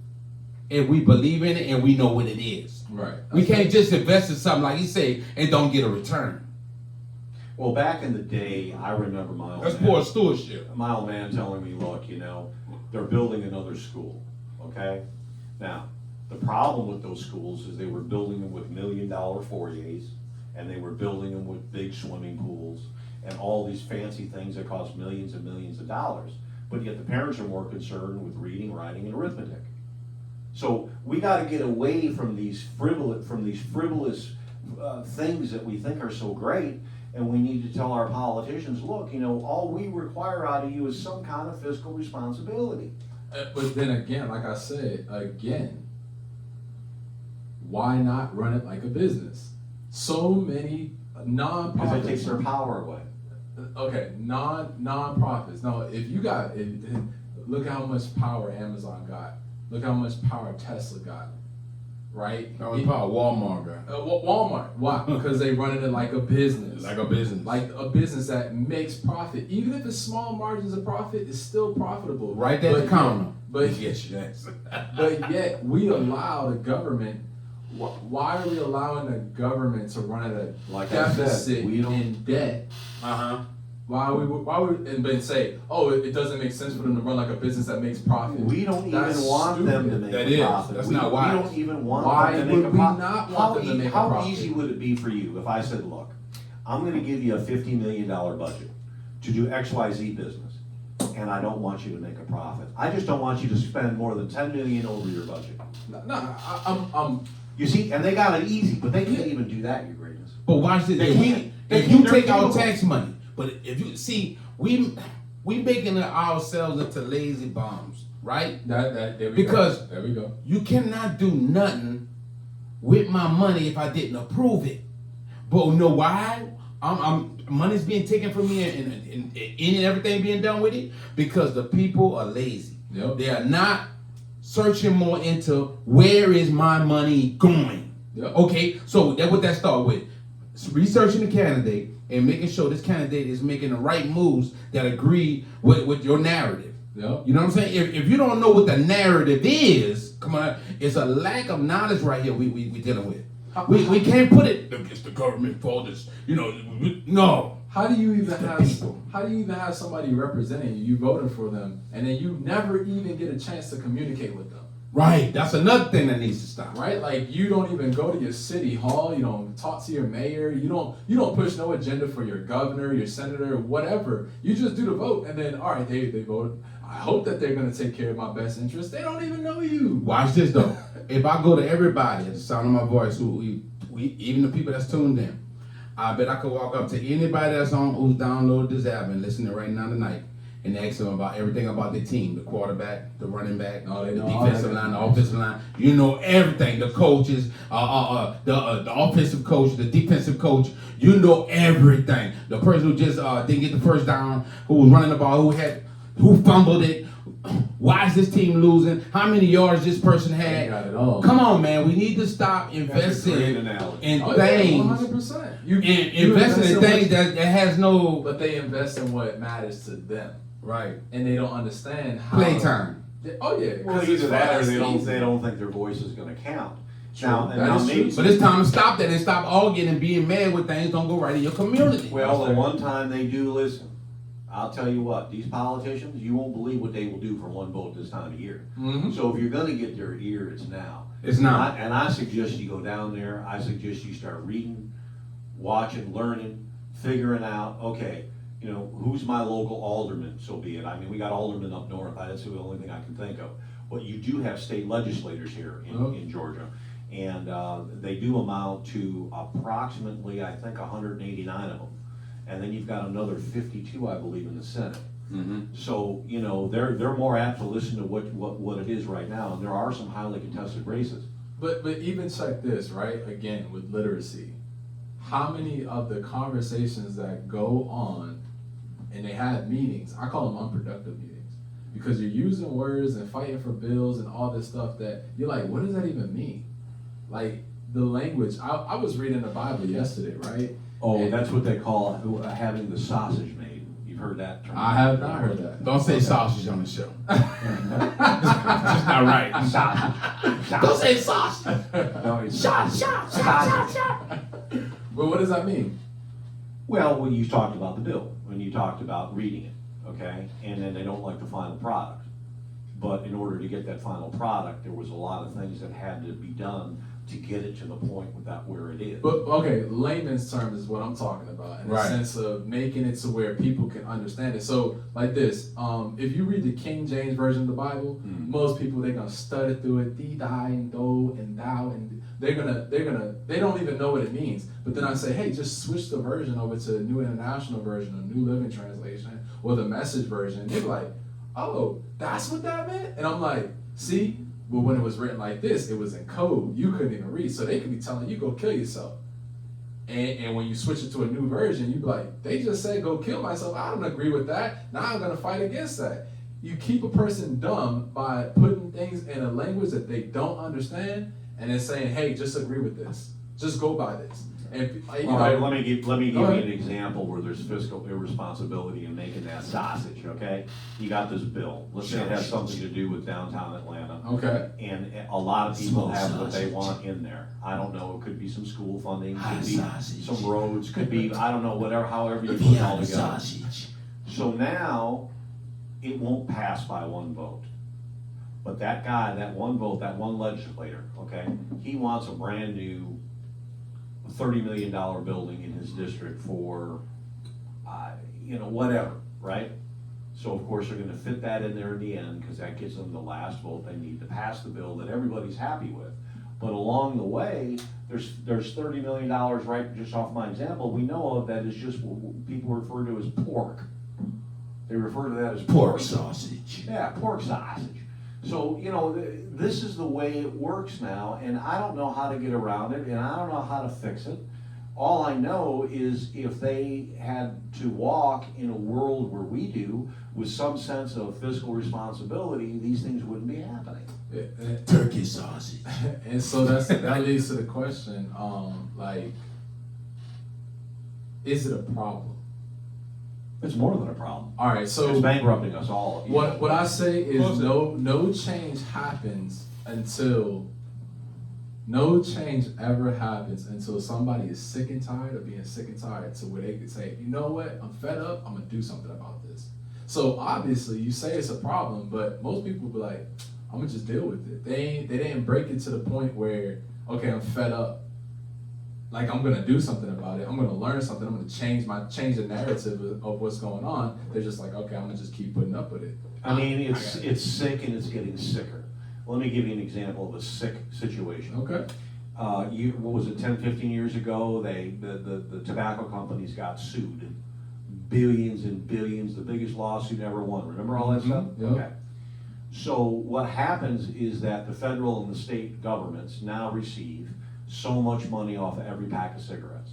If we believe in it and we know what it is. Right. We can't just invest in something like you say and don't get a return. Well, back in the day, I remember my old That's man- poor stewardship. my old man telling me, look, they're building another school, okay? Now, the problem with those schools is they were building them with $1 million foyers, and they were building them with big swimming pools, and all these fancy things that cost millions and millions of dollars. But yet the parents are more concerned with reading, writing, and arithmetic. So we gotta get away from these frivolous things that we think are so great, and we need to tell our politicians, look, all we require out of you is some kind of fiscal responsibility. But then again, like I said, why not run it like a business? So many Because nonprofits. it takes their power away. Okay, nonprofits. No, look how much power Amazon got. Look how much power Tesla got. Right? That was probably Walmart guy. Walmart. Why? Because they running it like a business. Like a business. Like a business that makes profit. Even if it's small margins of profit, it's still profitable. Right at the counter. But yes, yes. But yet we allow the government. Why are we allowing the government to run at a Like I said, deficit we don't- in debt? Why would and then say, oh, it doesn't make sense for them to run like a business that makes profit? We don't even That's want them to stupid. make That a is. profit. That's we, not we wise. don't even want Why them to make would a we profit. not want them to make a How profit? easy would it be for you if I said, look, I'm gonna give you a $50 million budget to do XYZ business, and I don't want you to make a profit. I just don't want you to spend more than $10 million over your budget. I'm You see, and they got it easy, but they can't even do that, your greatness. But watch this. They If, can't. They if can't. you They're take our capable. tax money, but if you see, we making ourselves into lazy bums, right? there we Because- go. There we go. You cannot do nothing with my money if I didn't approve it. But you know why? Money's being taken from me and everything being done with it because the people are lazy. Yep. They are not searching more into where is my money going. Yep. Okay, so that's what that start with. Researching the candidate and making sure this candidate is making the right moves that agree with your narrative. Yep. You know what I'm saying? If you don't know what the narrative is, come on, it's a lack of knowledge right here we dealing with. We can't put it, it's the government fault, no. How do you even The people. have somebody representing you? You voted for them, and then you never even get a chance to communicate with them. Right. That's another thing that needs to stop. Right? Like you don't even go to your city hall, you don't talk to your mayor, you don't push no agenda for your governor, your senator, whatever. You just do the vote and then all right, they vote. I hope that they're gonna take care of my best interest. They don't even know you. Watch this though. If I go to everybody at the sound of my voice, we even the people that's tuned in, I bet I could walk up to anybody that's on who's downloaded this app and listening right now tonight and ask them about everything about the team, the quarterback, the running back, Oh, they the know all defensive that. line, the offensive line. You know everything. The coaches, the offensive coach, the defensive coach. You know everything. The person who just didn't get the first down, who was running the ball, who fumbled it. Why is this team losing? How many yards this person They had? got it all. Come on, man. We need to stop That's a great investing analogy. in Oh, yeah, things. 100%. And You investing in invest things what- that has no but they invest in what matters to them. right And they don't understand how playtime. Oh yeah. Well, 'cause it's either that or fast, they easy. don't think their voice is gonna count. True. Now, and That now is maybe, true. But it's time to stop that and stop all getting being mad when things don't go right in your community. well, the one time they do listen, I'll tell you what, these politicians, you won't believe what they will do for one vote this time of year. Mhm. So if you're gonna get their ear, it's now. It's not. And I suggest you go down there, I suggest you start reading, watching, learning, figuring out, okay, you know, who's my local alderman, so be it. I mean, we got aldermen up north, that's the only thing I can think of. But you do have state legislators here in Georgia. And they do amount to approximately, I think, 189 of them. And then you've got another 52, I believe, in the Senate. So, you know, they're more apt to listen to what it is right now, and there are some highly contested races. But even check this, right? Again, with literacy, how many of the conversations that go on and they have meetings, I call them unproductive meetings, because you're using words and fighting for bills and all this stuff that you're like, what does that even mean? Like the language, I was reading the Bible yesterday, right? Oh, And- that's what they call having the sausage made. You've heard that term? I have not heard that. Don't say sausage on the show. It's not right. Don't say sausage. No, it's Shot, shot, shot, shot, shot. But what does that mean? Well, when you talked about the bill, when you talked about reading it, okay, and then they don't like the final product. But in order to get that final product, there was a lot of things that had to be done to get it to the point without where it is. But okay, layman's terms is what I'm talking about in the Right. sense of making it to where people can understand it. So like this, if you read the King James version of the Bible, most people they're gonna study through it, thee, thy, and thou, and thou, and they don't even know what it means. But then I say, hey, just switch the version over to the New International Version or New Living Translation or the Message version. They're like, oh, that's what that meant? And I'm like, see? But when it was written like this, it was in code. You couldn't even read. So they could be telling you, go kill yourself. And when you switch it to a new version, you be like, they just said go kill myself. I don't agree with that. Now I'm going to fight against that. You keep a person dumb by putting things in a language that they don't understand and then saying, hey, just agree with this. Just go by this. And you All right, know, let me give you Go ahead. an example where there's fiscal irresponsibility in making that sausage, okay? You got this bill, let's say it has something to do with downtown Atlanta. okay. And a lot of people Small have what they sausage. want in there. I don't know, it could be some school funding, Hot could be sausage. some roads, could be, I don't know, whatever, however you put it all together. So now, it won't pass by one vote. But that guy, that one vote, that one legislator, okay, he wants a brand new $30 million building in his district for, whatever, right? So of course, they're gonna fit that in there in the end, because that gives them the last vote they need to pass the bill that everybody's happy with. But along the way, there's $30 million, right, just off my example, we know of that is just what people refer to as pork. They refer to that as pork. sausage. Yeah, pork sausage. So, this is the way it works now, and I don't know how to get around it, and I don't know how to fix it. All I know is if they had to walk in a world where we do, with some sense of fiscal responsibility, these things wouldn't be happening. Turkey sausage. And so that leads to the question, is it a problem? It's more than a problem. All right, so It's bankrupting us all. what I say is Close it. no change happens until no change ever happens until somebody is sick and tired of being sick and tired to where they can say, you know what, I'm fed up, I'm gonna do something about this. So obviously you say it's a problem, but most people be like, I'm gonna just deal with it. They didn't break it to the point where, okay, I'm fed up. Like, I'm gonna do something about it. I'm gonna learn something. I'm gonna change the narrative of what's going on. They're just like, okay, I'm gonna just keep putting up with it. I mean, it's sick and it's getting sicker. Let me give you an example of a sick situation. Okay. What was it, 10, 15 years ago, the tobacco companies got sued. Billions and billions, the biggest lawsuit ever won. Remember all that stuff? Yep. Okay. So what happens is that the federal and the state governments now receive so much money off of every pack of cigarettes.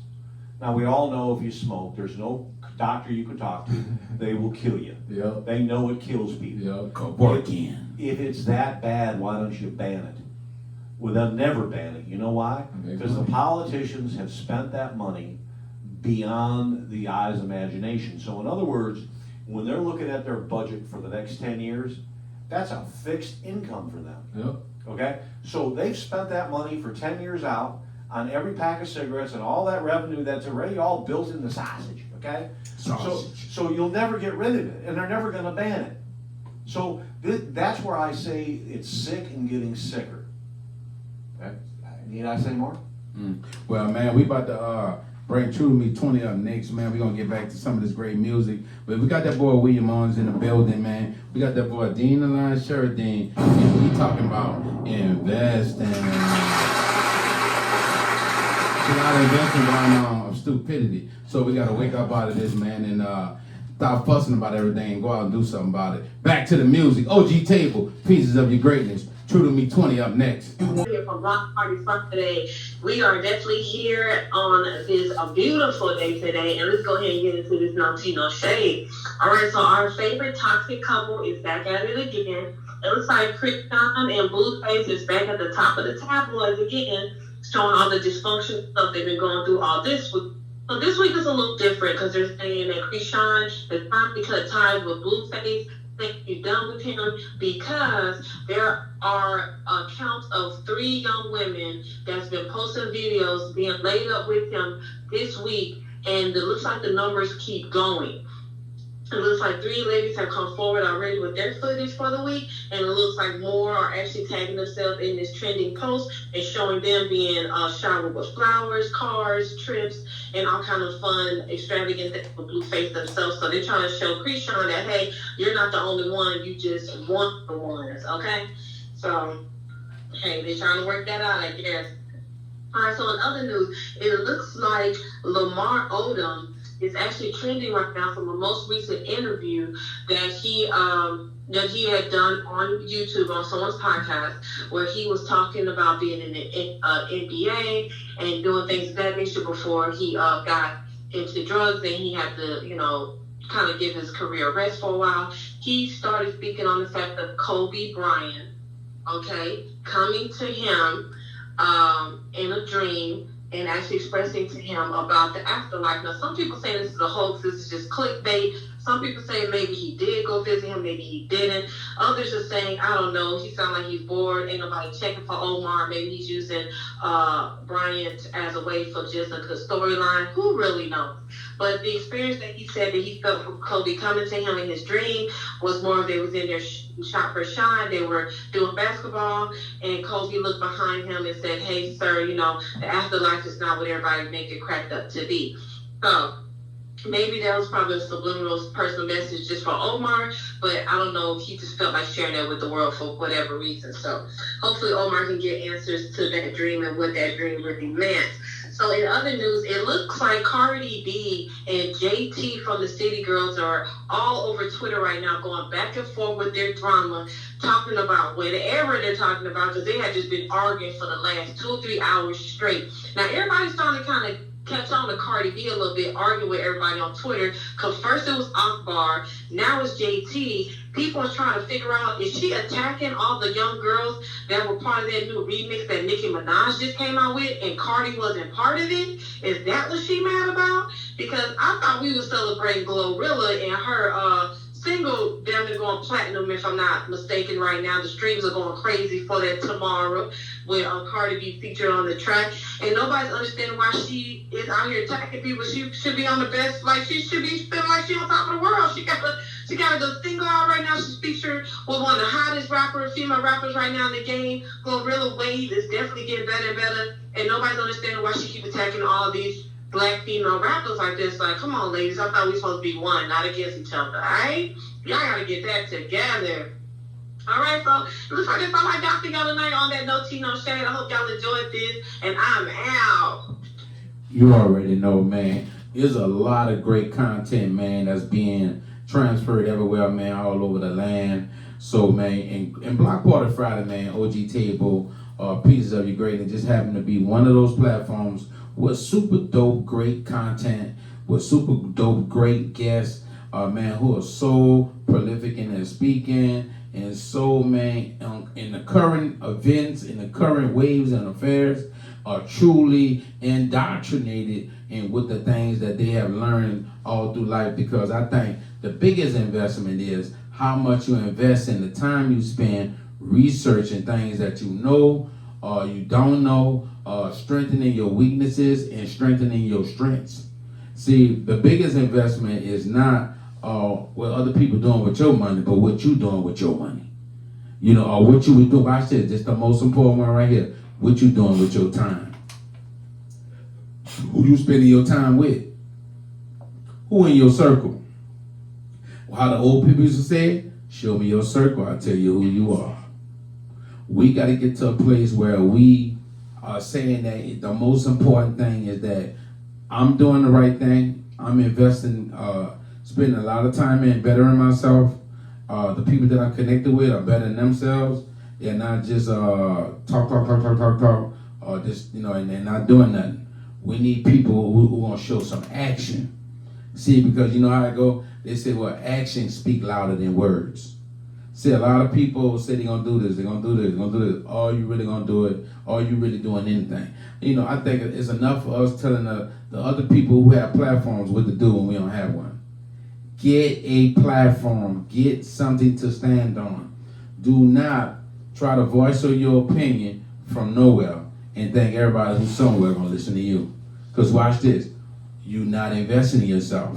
Now, we all know if you smoke, there's no doctor you can talk to, they will kill you. Yep. They know it kills people. Yep. Kevorkian. If it's that bad, why don't you ban it? Well, they'll never ban it. You know why? Make Because the money. politicians have spent that money beyond the eye's imagination. So in other words, when they're looking at their budget for the next 10 years, that's a fixed income for them. Yep. Okay? So they've spent that money for 10 years out on every pack of cigarettes and all that revenue that's already all built in the sausage. Okay? So you'll never get rid of it, and they're never going to ban it. So that's where I say it's sick and getting sicker. Okay? Need I say more? Well, man, we about to bring True to Me 20 up next, man. We're going to get back to some of this great music. But we got that boy William Owens in the building, man. We got that boy Dean Alon Sheridan, and we talking about investing. There's a lot of investing going on of stupidity. So we got to wake up out of this, man, and stop fussing about everything and go out and do something about it. Back to the music. OG Table, Pieces of Your Greatness. True to Me 20 up next. Here from Block Party Fun today. We are definitely here on this beautiful day today, and let's go ahead and get into this No Tea No Shade. All right, so our favorite toxic couple is back at it again. It looks like Chrisean and Blueface is back at the top of the tabloids again, showing all the dysfunction stuff they've been going through all this week. So this week is a little different because they're saying that Chrisean is time to cut ties with Blueface. Think you're done with him because there are accounts of 3 young women that's been posting videos being laid up with him this week, and it looks like the numbers keep going. It looks like 3 ladies have come forward already with their footage for the week, and it looks like more are actually tagging themselves in this trending post and showing them being showered with flowers, cars, trips, and all kind of fun, extravagant things with Blueface themselves. So they're trying to show Chrisean that, hey, you're not the only one, you just want the ones, okay? So, hey, they're trying to work that out, I guess. All right, so in other news, it looks like Lamar Odom is actually trending right now from a most recent interview that he had done on YouTube on someone's podcast, where he was talking about being in the NBA and doing things of that nature before he got into drugs, and he had to, kind of give his career a rest for a while. He started speaking on the fact of Kobe Bryant, okay, coming to him in a dream and actually expressing to him about the afterlife. Now, some people say this is a hoax, this is just clickbait. Some people say maybe he did go visit him, maybe he didn't. Others are saying, I don't know, he sounds like he's bored, ain't nobody checking for Omar. Maybe he's using Bryant as a way for just a good storyline. Who really knows? But the experience that he said that he felt from Kobe coming to him in his dream was more of they was in there shot for shine. They were doing basketball, and Kobe looked behind him and said, hey, sir, the afterlife is not what everybody make it cracked up to be. So maybe that was probably a subliminal personal message just for Omar, but I don't know if he just felt like sharing that with the world for whatever reason. So hopefully Omar can get answers to that dream and what that dream really meant. So in other news, it looks like Cardi B and JT from the City Girls are all over Twitter right now, going back and forth with their drama, talking about whatever they're talking about, because they had just been arguing for the last 2 or 3 hours straight. Now everybody's starting to kind of catch on to Cardi B a little bit, arguing with everybody on Twitter, because first it was Akbar, now it's JT. People are trying to figure out, is she attacking all the young girls that were part of that new remix that Nicki Minaj just came out with, and Cardi wasn't part of it? Is that what she mad about? Because I thought we were celebrating Glorilla and her single damn near going platinum, if I'm not mistaken right now. The streams are going crazy for that tomorrow with Cardi B featured on the track. And nobody's understanding why she is out here attacking people. She should be on the best, like she should be feeling like she on top of the world. She got She got a good single out right now. She's featured with one of the hottest female rappers right now in the game. Glorilla Wave is definitely getting better and better. And nobody's understanding why she keep attacking all these black female rappers like this. Like, come on, ladies. I thought we were supposed to be one, not against each other, all right? Y'all got to get that together. All right, so it looks like that's all I got for y'all tonight on that No Tea, No Shade. I hope y'all enjoyed this, and I'm out. You already know, man. There's a lot of great content, man, that's being transferred everywhere, man, all over the land. So, man, and Block Party Friday, man, OG Table, Pieces of Your Greatness just happen to be one of those platforms with super dope, great content, with super dope, great guests, man, who are so prolific in their speaking, and so, man, in the current events, in the current waves and affairs, are truly indoctrinated in with the things that they have learned all through life. Because I think the biggest investment is how much you invest in the time you spend researching things that you know or you don't know, strengthening your weaknesses and strengthening your strengths. See, the biggest investment is not what other people doing with your money, but what you doing with your money. You know, or what you would do. Watch this. This is the most important one right here. What you doing with your time? Who you spending your time with? Who in your circle? How the old people used to say, show me your circle, I'll tell you who you are. We got to get to a place where we are saying that the most important thing is that I'm doing the right thing. I'm investing, spending a lot of time in bettering myself. The people that I'm connected with are bettering themselves. They're not just talk, or just, you know, and they're not doing nothing. We need people who gonna show some action. See, because you know how it go? They say, well, actions speak louder than words. See, a lot of people say they're gonna do this, they're gonna do this, they're gonna do this. Are you really gonna do it? Are you really doing anything? You know, I think it's enough for us telling the other people who have platforms what to do when we don't have one. Get a platform. Get something to stand on. Do not try to voice your opinion from nowhere and think everybody who's somewhere gonna listen to you. Because watch this, you're not investing in yourself.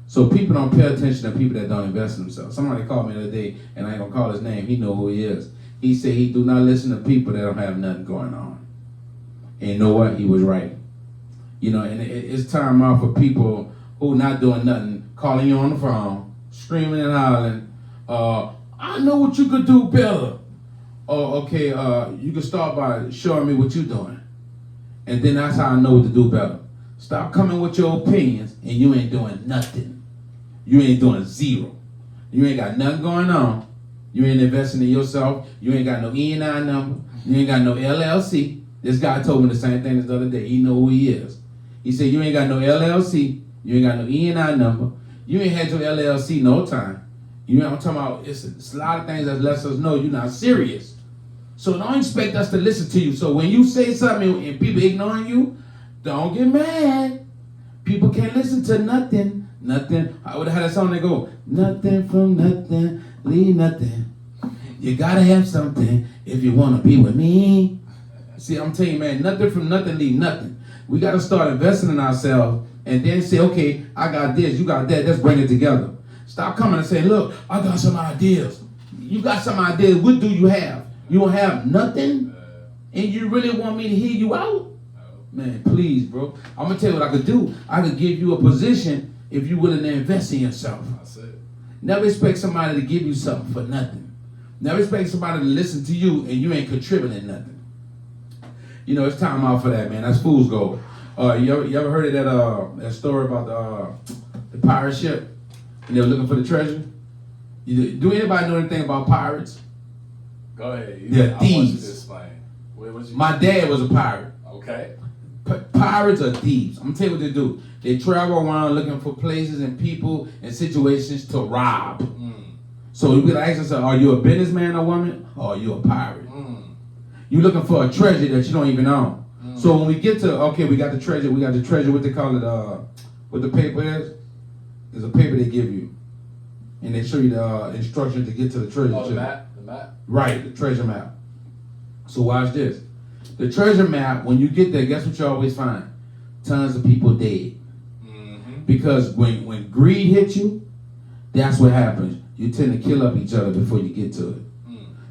So people don't pay attention to people that don't invest in themselves. Somebody called me the other day, and I ain't gonna call his name, he know who he is. He said he do not listen to people that don't have nothing going on. And you know what, he was right. You know, and it's time out for people who not doing nothing, calling you on the phone, screaming and hollering, I know what you could do better. Oh, okay, you can start by showing me what you're doing. And then that's how I know what to do better. Stop coming with your opinions and you ain't doing nothing. You ain't doing zero. You ain't got nothing going on. You ain't investing in yourself. You ain't got no E&I number. You ain't got no LLC. This guy told me the same thing the other day. He know who he is. He said, you ain't got no LLC. You ain't got no E&I number. You ain't had your LLC no time. You know what I'm talking about? It's a lot of things that lets us know you're not serious. So don't expect us to listen to you. So when you say something and people ignoring you, don't get mad. People can't listen to nothing. Nothing. How that song they go? Nothing from nothing, leave nothing. You gotta have something if you wanna be with me. See, I'm telling you, man, nothing from nothing, leave nothing. We gotta start investing in ourselves and then say, okay, I got this, you got that, let's bring it together. Stop coming and saying, look, I got some ideas. You got some ideas, what do you have? You don't have nothing? And you really want me to hear you out? Man, please, bro. I'm gonna tell you what I could do. I could give you a position if you're willing to invest in yourself. That's it. Never expect somebody to give you something for nothing. Never expect somebody to listen to you and you ain't contributing nothing. You know, it's time out for that, man. That's fool's gold. You ever heard of that story about the pirate ship? And they were looking for the treasure? Do anybody know anything about pirates? Go ahead. They're I want you to thieves. explain. My dad was a pirate. Okay. Pirates are thieves. I'm gonna tell you what they do. They travel around looking for places and people and situations to rob. So you could ask yourself, are you a businessman or woman, or are you a pirate? You're looking for a treasure that you don't even own. So when we get to, okay, we got the treasure, what they call it, what the paper is? There's a paper they give you. And they show you the instructions to get to the treasure. Oh, the map? The map? Right, the treasure map. So watch this. The treasure map, when you get there, guess what you always find? Tons of people dead. Because when greed hits you, That's what happens. You tend to kill up each other before you get to it.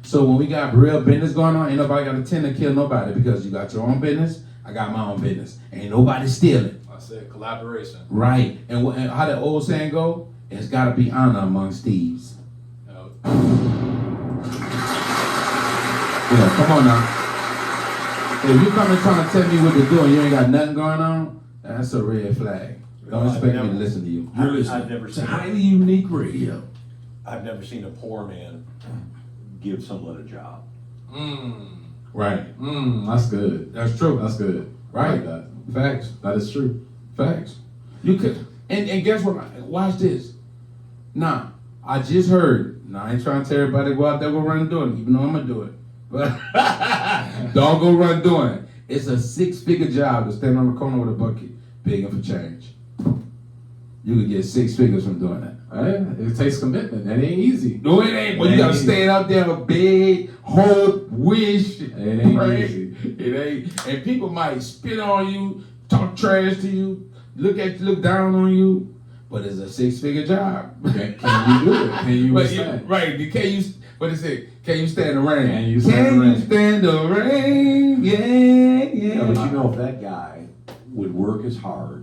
So when we got real business going on, ain't nobody got to tend to kill nobody because you got your own business, I got my own business. Ain't nobody stealing. I said collaboration. Right. And how that old saying go? It's got to be honor amongst thieves. No. Yeah, come on now. If you come and trying to tell me what to do and you ain't got nothing going on, that's a red flag. Don't expect me to listen to you. I've listening. never It's a seen highly unique radio. I've never seen a poor man give someone a job. Right. That's good. That's true. That's good. I Right. like that. Facts. That is true. Facts. You could, and guess what? Watch this. Nah, I just heard. Now I ain't trying to tell everybody to go out there go run doing it, even though I'm gonna do it. But don't go run doing it. It's a 6-figure job to stand on the corner with a bucket, begging for change. You could get 6 figures from doing that. Yeah, it takes commitment. That ain't easy. No, it ain't. But you gotta stand out there and beg, hope, wish. It ain't pray. easy. It ain't. And people might spit on you, talk trash to you, look down on you. But it's a 6-figure job. Can you do it? Can you But withstand? right? Can you? What is it? Can you stand the rain? Can you stand the rain? stand the rain? Yeah. Yeah, but you know, if that guy would work as hard,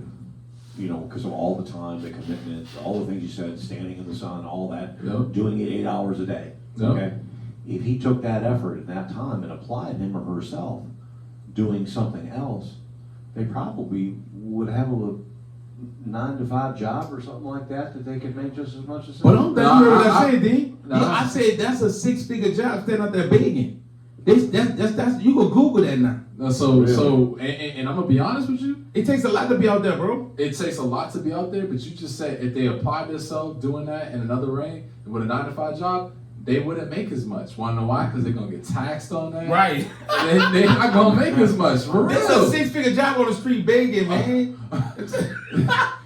you know, because of all the time, the commitment, all the things you said, standing in the sun, all that, Yep. doing it 8 hours a day, Yep. okay? If he took that effort and that time and applied him or herself doing something else, they probably would have a 9-to-5 job or something like that they could make just as much as. But don't No, you hear what I I- said, D? no. Yeah, I said that's a 6-figure job standing out there begging. That's you go Google that now. So, Really? and I'm gonna be honest with you. It takes a lot to be out there, bro. It takes a lot to be out there, but you just said if they applied themselves doing that in another ring with a 9-to-5 job, they wouldn't make as much. Wanna know why? Because they're gonna get taxed on that. Right. They're not gonna make as much. For This real. is a 6-figure job on the street begging, man.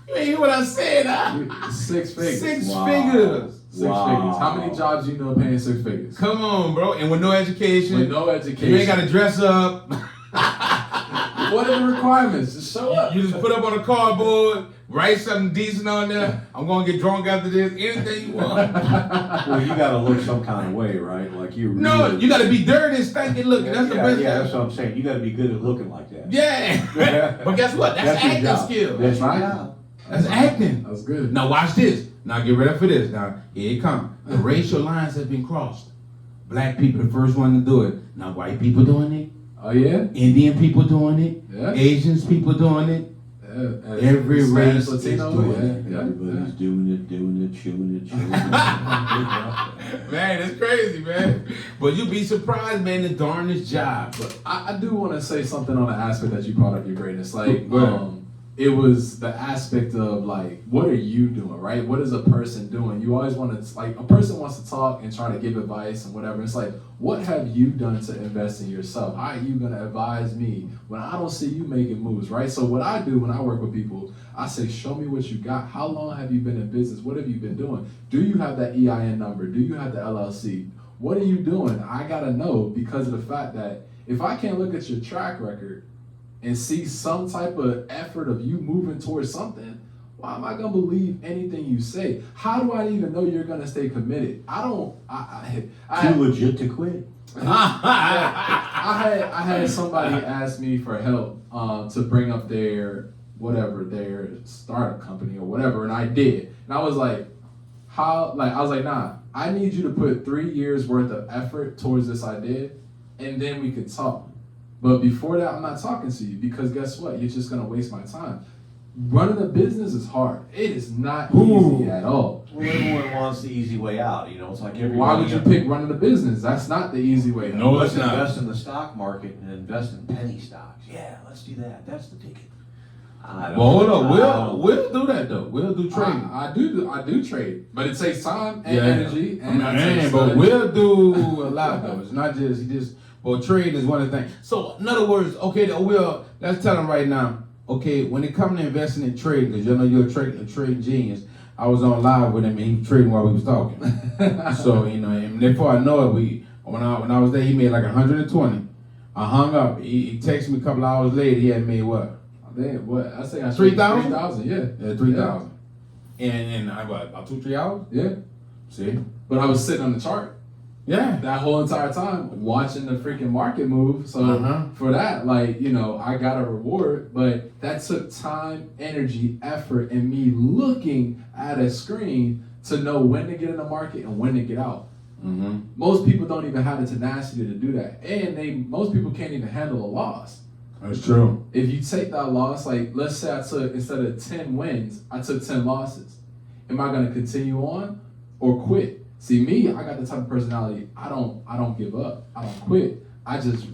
You ain't hear what I said, huh? 6 figures. 6 Wow. figures. 6 Wow. figures. How many jobs you know paying 6 figures? Come on, bro. And with no education. With no education. You ain't got to dress up. What are the requirements? Just show up. You just put up on a cardboard, write something decent on there. I'm going to get drunk after this. Anything you want. Well, you gotta look some kind of way, right? Like you. No, really- you got to be dirty and stinking looking. That's the best. Yeah, that's what I'm saying. You gotta be good at looking like that. Yeah. But guess what? That's your acting job. skill. That's right. your job. That's acting. That's good. Now watch this. Now get ready for this. Now here it comes. The racial lines have been crossed. Black people the first one to do it. Now white people doing it. Oh yeah. Indian people doing it. Yeah. Asians people doing it. Every Spanish, race is Latino, doing yeah, it. yeah, Everybody's doing it, chewing it. Man, it's crazy, man. But you be surprised, man, the darnest job. But I do want to say something on the aspect that you brought up your greatness. Like, Go ahead. it was the aspect of like, what are you doing, right? What is a person doing? You always want to, like, a person wants to talk and try to give advice and whatever. It's like, what have you done to invest in yourself? How are you going to advise me when I don't see you making moves, right? So what I do when I work with people, I say, show me what you got. How long have you been in business? What have you been doing? Do you have that EIN number? Do you have the LLC? What are you doing? I got to know, because of the fact that if I can't look at your track record and see some type of effort of you moving towards something, why am I gonna believe anything you say? How do I even know you're gonna stay committed? Too legit to quit. I had somebody ask me for help to bring up their startup company or whatever, and I did. And I was like, nah, I need you to put 3 years worth of effort towards this idea, and then we could talk. But before that, I'm not talking to you, because guess what? You're just gonna waste my time. Running a business is hard. It is not easy at all. Well, everyone wants the easy way out. You know, it's like everybody. Why would you pick running a business? That's not the easy way out. No, Let's it's not. invest in the stock market and invest in penny stocks. Yeah, let's do that. That's the ticket. Well, hold on. We'll do that though. We'll do trading. I do trade, but it takes time and energy, and it Man, takes but we'll do a lot though. It's not just. Well, trading is one of the things. So, in other words, okay, let's tell them right now. Okay, when it comes to investing in trading, because you know you're a trading genius. I was on live with him and he was trading while we was talking. So you know, and before I know it, when I was there, he made like 120. I hung up. He texted me a couple hours later. He had made what? What I say, 3,000? 3,000, yeah. Yeah, 3,000. in about 2-3 hours. Yeah. See? But I was sitting on the chart Yeah. that whole entire time watching the freaking market move. So Uh-huh. for that, like, you know, I got a reward, but that took time, energy, effort, and me looking at a screen to know when to get in the market and when to get out. Mm-hmm. Most people don't even have the tenacity to do that. And most people can't even handle a loss. That's true. If you take that loss, like let's say I took, instead of 10 wins, I took 10 losses. Am I gonna continue on or quit? See me, I got the type of personality, I don't give up. I don't quit. I just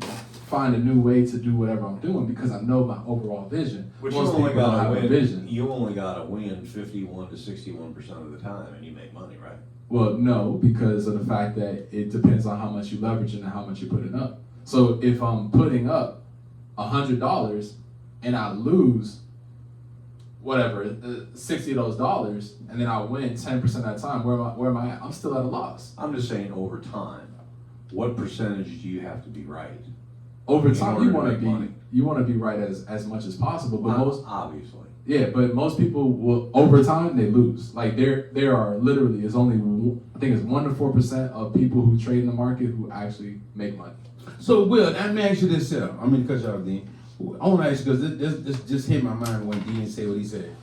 find a new way to do whatever I'm doing because I know my overall vision. But you Most only people don't gotta have a win. vision. You only gotta win 51 to 61% of the time, and you make money, right? Well, no, because of the fact that it depends on how much you leverage and how much you're putting up. So if I'm putting up $100 and I lose whatever 60 of those dollars, and then I win 10% of that time, where am I at? I'm still at a loss. I'm just saying over time, what percentage do you have to be right? Over In time, order you to want to make be money. right as much as possible, but most Obviously. but most people will over time they lose. Like there are literally it's only I think it's 1 to 4% of people who trade in the market who actually make money. So, Will, let me ask you this here. I mean, because y'all, Dean. I want to ask you, because this just hit my mind when Dean said what he said.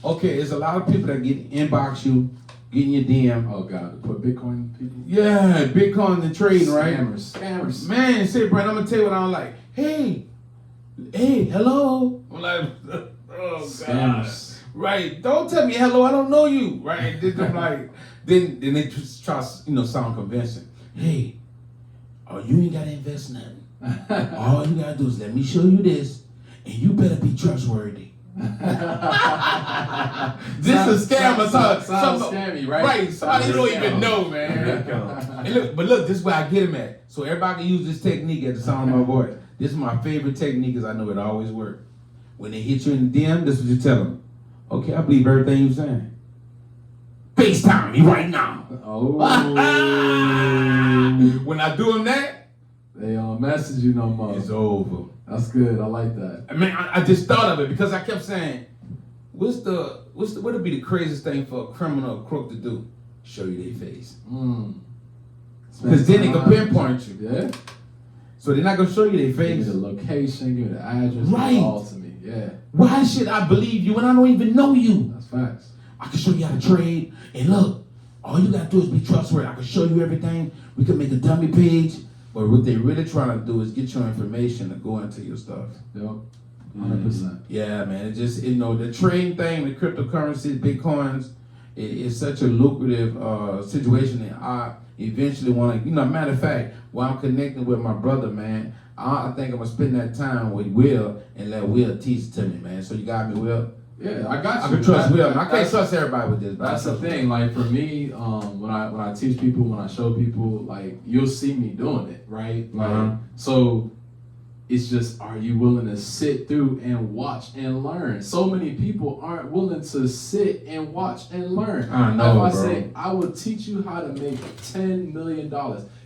Okay, there's a lot of people that inbox you, get in your DM. Oh God, to put Bitcoin people. Yeah, Bitcoin and trading, right? Scammers. Man, say, Brent, I'm going to tell you what I don't like. Hey, hello. I'm like, oh, God. Scammers. Right, don't tell me hello, I don't know you. Right, then I'm like, then they just try, sound convincing. Hey, you ain't got to invest nothing. All you gotta do is let me show you this, and you better be trustworthy. This is scammer. Sounds scammy, right? Right, somebody you don't even know, There man. you go. And look, this is where I get him at. So everybody can use this technique at the sound of my voice. This is my favorite technique, because I know it always works. When they hit you in the DM, this is what you tell them. Okay, I believe everything you're saying. FaceTime me right now. Oh. When I do them that, They don't message you no more. it's over. That's good. I like that. I mean, I just thought of it because I kept saying, what would be the craziest thing for a criminal or crook to do? Show you their face. Because then they can pinpoint you. Yeah. So they're not gonna show you their Give me face. the location, give me the address, Right. give it all to me. Yeah. Why should I believe you when I don't even know you? That's facts. I can show you how to trade. And look, all you gotta do is be trustworthy. I can show you everything. We can make a dummy page. But what they really trying to do is get your information to go into your stuff. Yep. 100%. Yeah, man. It just, the trading thing, the cryptocurrencies, Bitcoins, it's such a lucrative situation that I eventually want to, matter of fact, while I'm connecting with my brother, man, I think I'm going to spend that time with Will and let Will teach it to me, man. So you got me, Will? Yeah, I got you. I can trust Will. I can't That's- trust everybody with this. but I That's the trust thing. Like for me, when I teach people, when I show people, like you'll see me doing it, right? Like so, it's just, are you willing to sit through and watch and learn? So many people aren't willing to sit and watch and learn. I know, If I bro. say I will teach you how to make $10 million,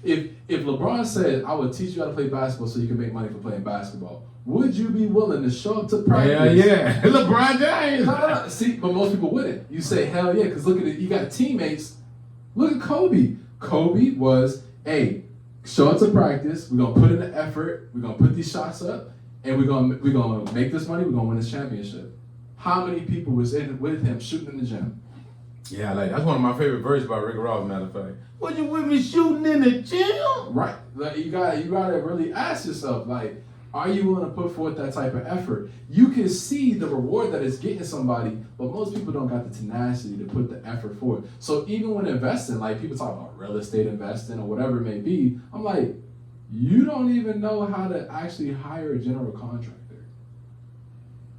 if LeBron said I would teach you how to play basketball so you can make money for playing basketball, would you be willing to show up to practice? Yeah. LeBron James. No. See, but most people wouldn't. You say, hell yeah, because look at it. You got teammates. Look at Kobe. Kobe was, hey, show up to practice. We're going to put in the effort. We're going to put these shots up. And we're gonna make this money. We're going to win this championship. How many people was in with him shooting in the gym? Yeah, that's one of my favorite verses by Rick Ross, matter of fact. What, you with me shooting in the gym? Right. Like, you gotta really ask yourself, like, are you willing to put forth that type of effort? You can see the reward that it's getting somebody, but most people don't got the tenacity to put the effort forward. So even when investing, like people talk about real estate investing or whatever it may be, I'm like, you don't even know how to actually hire a general contractor.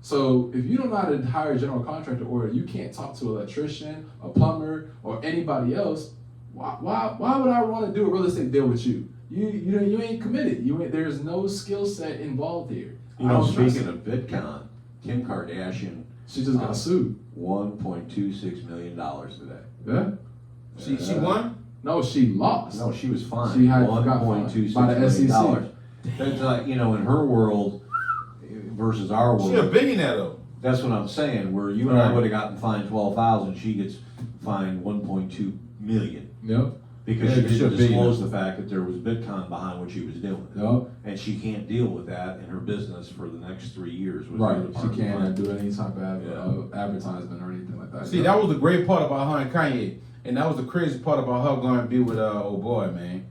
So if you don't know how to hire a general contractor, or you can't talk to an electrician, a plumber, or anybody else, why would I want to do a real estate deal with you? You ain't committed. There's no skill set involved here. Speaking of Bitcoin, Kim Kardashian, she just got sued. $1.26 million today. Yeah. She won? No, she lost. No, she was fined. She got fined $1.26 by the SEC. million. That's like, in her world versus our world. She a billionaire though. That's what I'm saying, where you and I Right. would've gotten fined 12,000, she gets fined 1.2 million. Yep. Because Yeah, she it didn't should be. disclose the fact that there was Bitcoin behind what she was doing. Yep. And she can't deal with that in her business for the next 3 years. was the Right. other She part of the can't fine. do any type of Yeah. advertisement or anything like that. See, that was the great part about her and Kanye, and that was the crazy part about her going to be with old boy, man.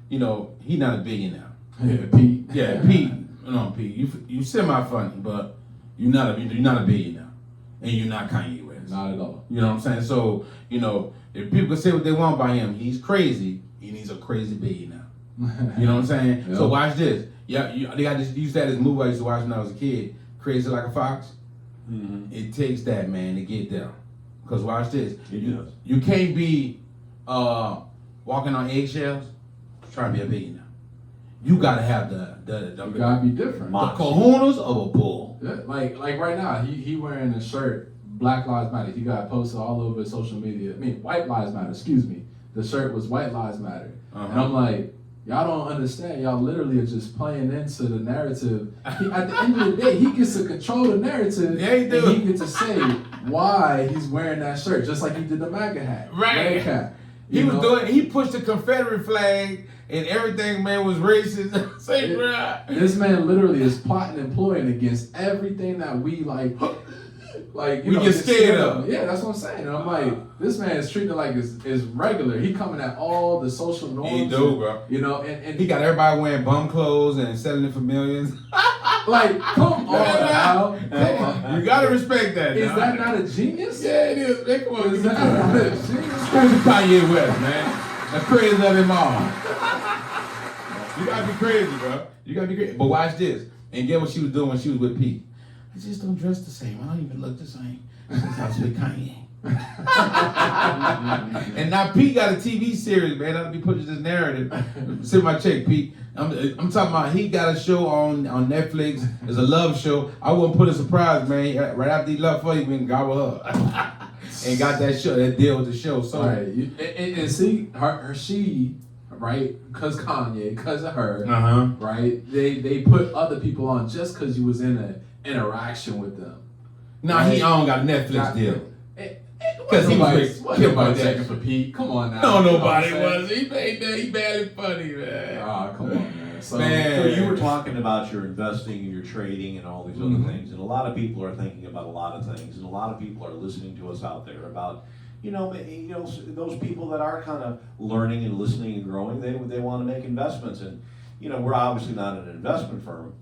You know, he not a billionaire. Yeah, Pete. Yeah, Pete. No, Pete. You semi funny, but you're not a billionaire, and you're not Kanye West. Not at all. You know what I'm saying? So you know, if people can say what they want about him, he's crazy. And he's a crazy billionaire. You know what I'm saying? Yep. So watch this. Yeah, they got this. Used to have this movie I used to watch when I was a kid, Crazy Like a Fox. Mhm. It takes that, man, to get there. Cause watch this. It does. You can't be walking on eggshells trying to be a billionaire. You gotta have the You gotta be different. kahunas of a bull. Yeah, like right now, he wearing a shirt, Black Lives Matter. He got posted all over social media. I mean, White Lives Matter, excuse me. The shirt was White Lives Matter. And I'm like, y'all don't understand. Y'all literally are just playing into the narrative. At the end of the day, he gets to control the narrative. Yeah, he do. And he gets to say why he's wearing that shirt, just like he did the MAGA hat. Right. Red hat. He pushed the Confederate flag and everything, man, was racist. Say, bruh. This man literally is plotting and ploying against everything that we like We get scared of. Yeah, that's what I'm saying. And I'm like, this man is treating it like it's regular. He coming at all the social norms. He do, bro. You know, and He got everybody wearing bum clothes and selling it for millions. like, come on now. Come on. You gotta respect that. Is now. that not a genius? Yeah, it is. Man, come on, Is give that me not a that. genius? Crazy Kanye West, man. The crazy of them all. You gotta be crazy, bro. You gotta be crazy. But watch this. And get what she was doing when she was with Pete. I just don't dress the same. I don't even look the same since I was with Kanye. And now Pete got a TV series, man. I'll be pushing this narrative. Send my check, Pete. I'm talking about he got a show on Netflix. It's a love show. I wouldn't put a surprise, man. Right after he left her, he went and gobbled her. And got that show, that deal with the show. So Right. And see, she, right, because Kanye, because of her, right, they put other people on just because you was in an interaction with them. Now he don't got a Netflix deal. Because he was killed by that. checking for Pete. Come on now. No, You know nobody what I'm saying? was. He made that. He barely funny, man. Ah, come on, man. So, Man. So you were talking about your investing and your trading and all these other things, and a lot of people are thinking about a lot of things, and a lot of people are listening to us out there about, those people that are kind of learning and listening and growing. They want to make investments, and we're obviously not an investment firm,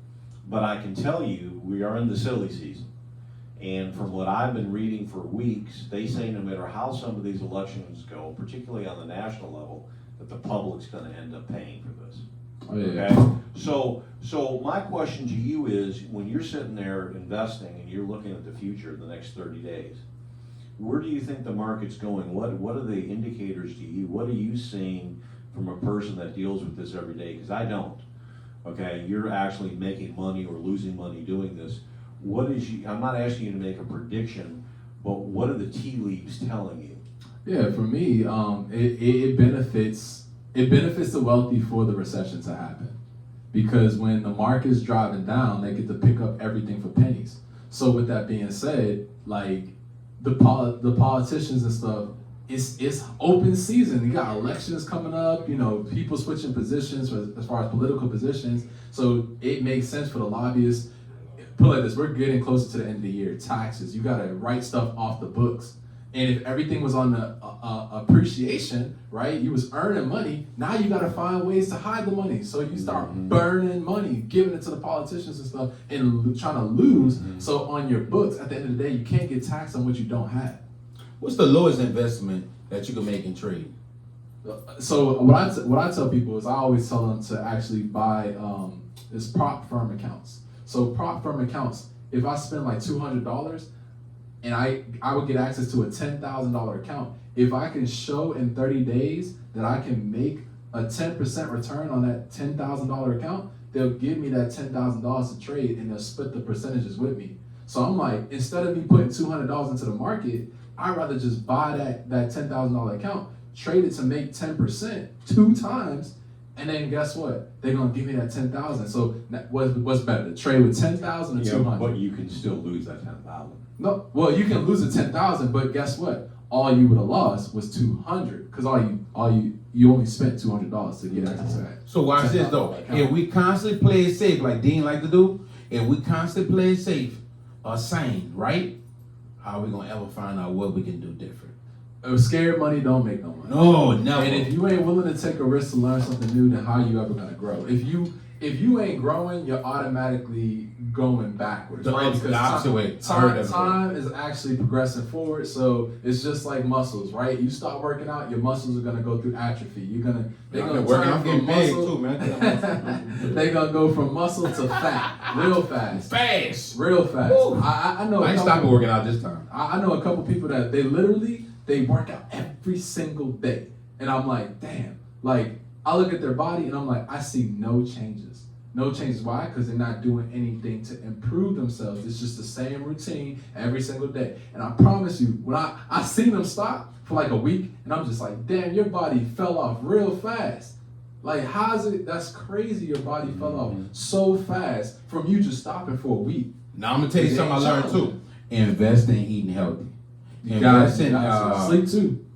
but I can tell you we are in the silly season. And from what I've been reading for weeks, they say no matter how some of these elections go, particularly on the national level, that the public's going to end up paying for this. oh, yeah. Okay, so my question to you is, when you're sitting there investing and you're looking at the future the next 30 days, where do you think the market's going? What are the indicators to you? What are you seeing from a person that deals with this every day? Because I don't. Okay, you're actually making money or losing money doing this. I'm not asking you to make a prediction, but what are the tea leaves telling you? Yeah, for me, it benefits the wealthy for the recession to happen, because when the market's driving down, they get to pick up everything for pennies. So with that being said, like the politicians and stuff, it's open season. You got elections coming up. People switching positions as far as political positions. So it makes sense for the lobbyists. Put it like this: we're getting closer to the end of the year. Taxes, you gotta write stuff off the books. And if everything was on the appreciation, right? You was earning money. Now you gotta find ways to hide the money. So you start burning money, giving it to the politicians and stuff, and trying to lose. So on your books, at the end of the day, you can't get taxed on what you don't have. What's the lowest investment that you can make in trade? So what I tell people is I always tell them to actually buy is prop firm accounts. So prop firm accounts, if I spend like $200 and I would get access to a $10,000 account, if I can show in 30 days that I can make a 10% return on that $10,000 account, they'll give me that $10,000 to trade and they'll split the percentages with me. So I'm like, instead of me putting $200 into the market, I'd rather just buy that $10,000 account, trade it to make 10% 2 times, And then guess what? They're gonna give me that 10,000. So what's better, to trade with 10,000 or 200? But you can still lose that 10,000. No, well, you can lose the 10,000, but guess what? All you would have lost was 200, because you only spent $200 to get access to that. So watch this though. If we constantly play it safe, like Dean like to do, if we constantly play it safe or sane, right? How are we gonna ever find out what we can do different? Scared money don't make no money. No, never. And if you ain't willing to take a risk to learn something new, then how you ever gonna grow? If you ain't growing, you're automatically going backwards. The right? Because opposite way. I heard that before. Time is actually progressing forward. So it's just like muscles, right? You start working out, your muscles are gonna go through atrophy. They're gonna working. turn I'm getting from big muscle. too, man. They're gonna go from muscle to fat real fast. Fast. Real fast. Woo. I know. I ain't stopping working out this time. I know a couple people that they work out every single day. And I'm like, damn. Like, I look at their body and I'm like, I see no changes. No changes. Why? Because they're not doing anything to improve themselves. It's just the same routine every single day. And I promise you, when I seen them stop for like a week, and I'm just like, damn, your body fell off real fast. Like, how's it? That's crazy. Your body fell off so fast from you just stopping for a week. Now I'm gonna tell you something I learned too. Invest in eating healthy. You got Invest in sleep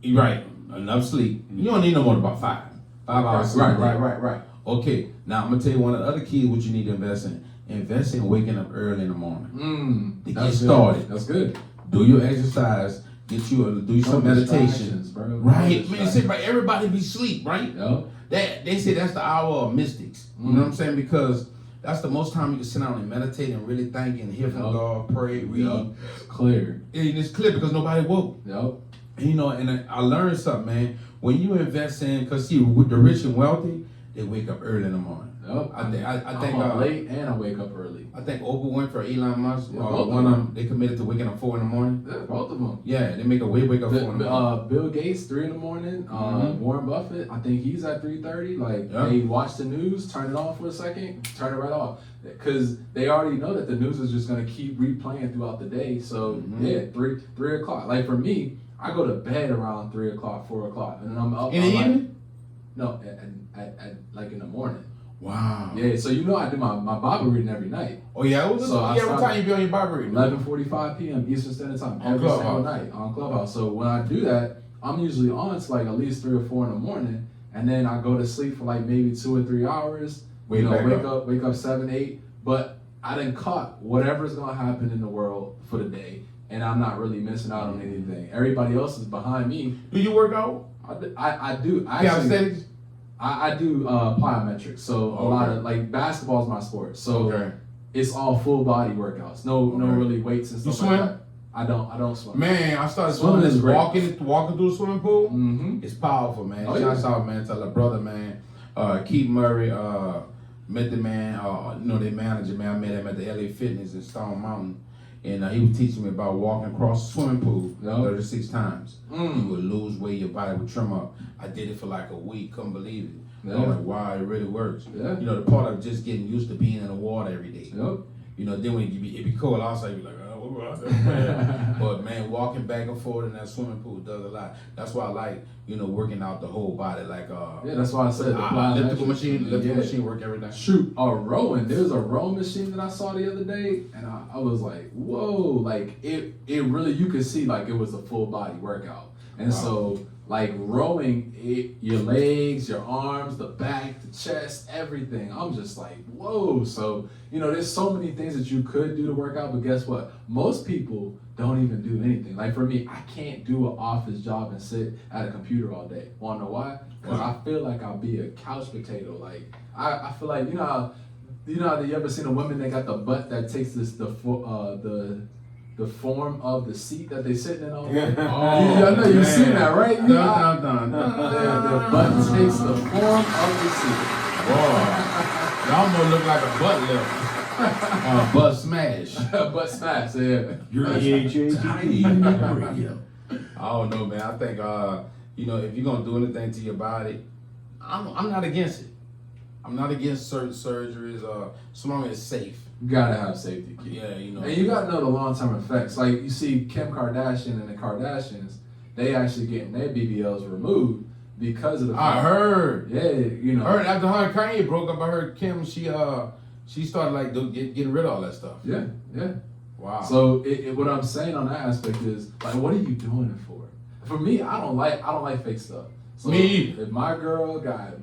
too. Right, enough sleep. You don't need no more than about 5 hours. Right. Okay, now I'm gonna tell you one of the other keys what you need to invest in. Invest in waking up early in the morning. To get started. That's good. Do your exercise. Do some meditations, bro. Right, man. See, right, everybody be sleep, right? Yep. They say that's the hour of mystics. You know what I'm saying? Because that's the most time you can sit down and meditate and really think and hear from God, pray, read. Yep. It's clear. And it's clear because nobody woke. Yep. You know, and I learned something, man. When you invest in, because see, with the rich and wealthy, they wake up early in the morning. Yep. I think I'm up late and I wake up early. I think Oprah Winfrey, Elon Musk, Yeah, one of them, they committed to waking up 4 in the morning. Yeah, both of them. Yeah, they make a wake up 4 in the morning. Bill Gates 3 in the morning. Warren Buffett, I think he's at 3:30. Like they watch the news, turn it on for a second, turn it right off, because they already know that the news is just gonna keep replaying throughout the day. So yeah, 3 o'clock. Like for me, I go to bed around 3 o'clock, 4 o'clock, and then I'm up. In the evening? No, at like in the morning. Wow. Yeah, so you know I do my Bible reading every night. Oh yeah, what time you be on your Bible reading? 11:45 p.m. Eastern Standard Time On every Clubhouse. single night on Clubhouse. So when I do that, I'm usually on to like at least 3 or 4 in the morning, and then I go to sleep for like maybe 2 or 3 hours. Wake up 7, 8. But I done caught whatever's gonna happen in the world for the day, and I'm not really missing out on anything. Everybody else is behind me. Do you work out? I do. Calisthenics? I do plyometrics. So a lot of like basketball is my sport. So it's all full body workouts. No really weights and stuff You like swim? that. I don't swim. Man, I started Swimming swimming. is great. Walking through the swimming pool. Mm-hmm. It's powerful, man. Oh, Shouts yeah. out, man, to the brother, man. Keith Murray, met the man, their manager, man. I met him at the LA Fitness in Stone Mountain. And he was teaching me about walking across the swimming pool 36 times. You would lose weight, your body would trim up. I did it for like a week, couldn't believe it. Yeah. I was like, wow, it really works. Yeah. You know, the part of just getting used to being in the water every day. Yep. You know, then when it be cold outside, you're like, oh, we're out there, man. But man, walking back and forth in that swimming pool does a lot. That's why I like, working out the whole body. Like, Yeah, that's why I said the elliptical machine work every day. Shoot, rowing. There's a rowing machine that I saw the other day, and I was like, whoa, like it really, you could see like it was a full body workout. And so like rowing, your legs, your arms, the back, the chest, everything. I'm just like, whoa. So, there's so many things that you could do to work out, but guess what? Most people don't even do anything. Like for me, I can't do an office job and sit at a computer all day. Wanna know why? Because I feel like I'll be a couch potato. Like I feel like, you know how you ever seen a woman that got the butt that takes the form of the seat that they sitting in all day? I know you've seen that, right? Dun, dun, dun, dun. The butt takes the form of the seat. Boy, you almost look like a butt lift. Butt smash. Butt smash, yeah. You're the I don't know, man. I think, if you're going to do anything to your body, I'm not against it. I'm not against certain surgeries, so long as it's safe. You gotta have safety key. Yeah, And you gotta know the long-term effects. Like you see Kim Kardashian and the Kardashians, they actually getting their BBLs removed, because of the I heard. Yeah, you know. I heard after her and Kanye broke up, I heard Kim, she started like getting rid of all that stuff. Yeah. Wow. So what I'm saying on that aspect is like, what are you doing it for? For me, I don't like fake stuff. So Me either. if my girl got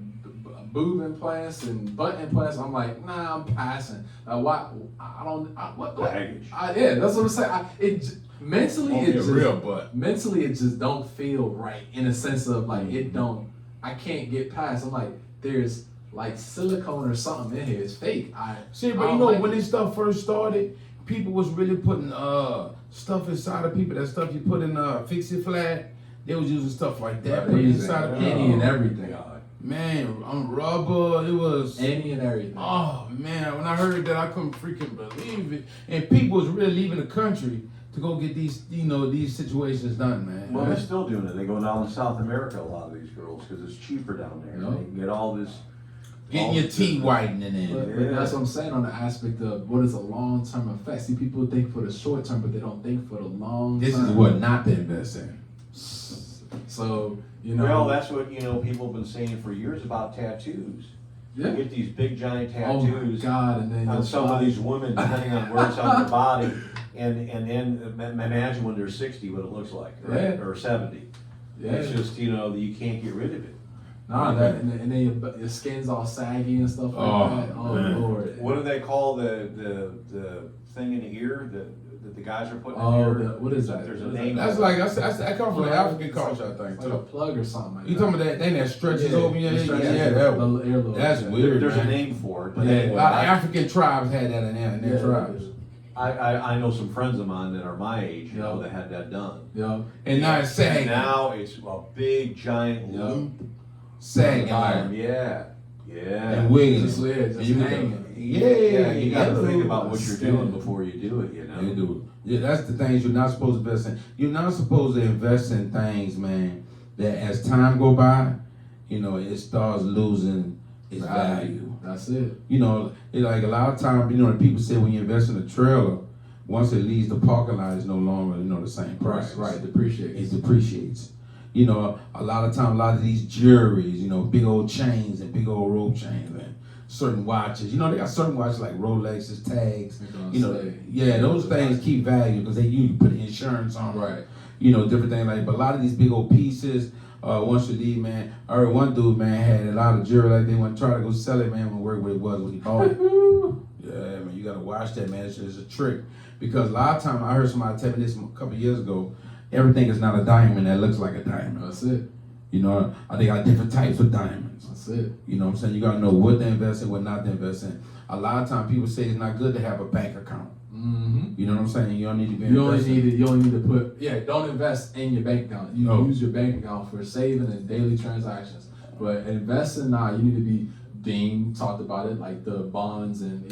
boob implants and butt implants, I'm like, nah, I'm passing. What? Baggage. Yeah, that's what I'm saying. Mentally, Won't it be a just real butt. mentally it just don't feel right in a sense of like I can't get past. I'm like, there's like silicone or something in here. It's fake. See, I but you don't know, like when it. this stuff first started, people was really putting stuff inside of people. That stuff you put in Fix-It-Flat, they was using stuff like that. Put it inside of any people. and everything. Man, rubber, it was. Any and everything. Oh man, when I heard that, I couldn't freaking believe it. And people was really leaving the country to go get these, these situations done, man. Well, they're still doing it. They go down to South America, a lot of these girls, because it's cheaper down there. Yeah. They can get all this. Getting your teeth whitening in. But that's what I'm saying on the aspect of what is a long-term effect. See, people think for the short term, but they don't think for the long term. This is what not to invest in. So, you know. Well, that's what, people have been saying for years about tattoos. Yeah. You get these big giant Oh my tattoos God, and then on your some of body- these women, depending on where it's on their body, and then imagine when they're 60 what it looks like, right? Yeah. Or 70. Yeah. It's just, you can't get rid of it. Nah, that and then your skin's all saggy and stuff like Oh, that. Oh man. Lord. What do they call the thing in the ear that the guys are putting in Oh, the ear? what is that? There's a What is name. That's like, that comes from the African It's culture, I think, It's like a too. plug or something like You that. talking about that thing that stretches over your head? Stretches Yeah, the that one. earlobe. That's Yeah. weird, There's man. a name for it, but Yeah, A anyway, lot of African tribes had that in their Yeah. tribes. I know some friends of mine that are my age, Yeah. that had that done. Yeah. And now it's And sagging. now it's a big giant Yeah. loop. Sagging. Iron, Like, yeah. and wigging. Just And you hanging. Yeah, You gotta yeah. think about what you're Skin. doing before you do it, You do. Yeah, that's the things you're not supposed to invest in. You're not supposed to invest in things, man, that as time go by, it starts losing its value. That's it. It's like a lot of times, the people say when you invest in a trailer, once it leaves the parking lot, it's no longer, the same price. Right. Depreciate. It depreciates. A lot of time, a lot of these jewelries, big old chains and big old rope chains and certain watches. They got certain watches like Rolexes, tags. Those things keep value because they usually put insurance on them. Right. Different things like. But a lot of these big old pieces, once you leave, man. I heard one dude, man, had a lot of jewelry. Like they went to try to go sell it, man, and work what it was when he bought it. Yeah, man, you gotta watch that, man. It's a trick because a lot of times I heard somebody tell me this a couple of years ago. Everything is not a diamond that looks like a diamond. That's it. They got different types of diamonds. That's it. You know what I'm saying? You gotta know what to invest in, what not to invest in. A lot of times people say it's not good to have a bank account. Mm-hmm. You know what I'm saying? You don't need to be You only investing. need to put don't invest in your bank account. You No. use your bank account for saving and daily transactions. But investing, you need to be Dean talked about it, like the bonds and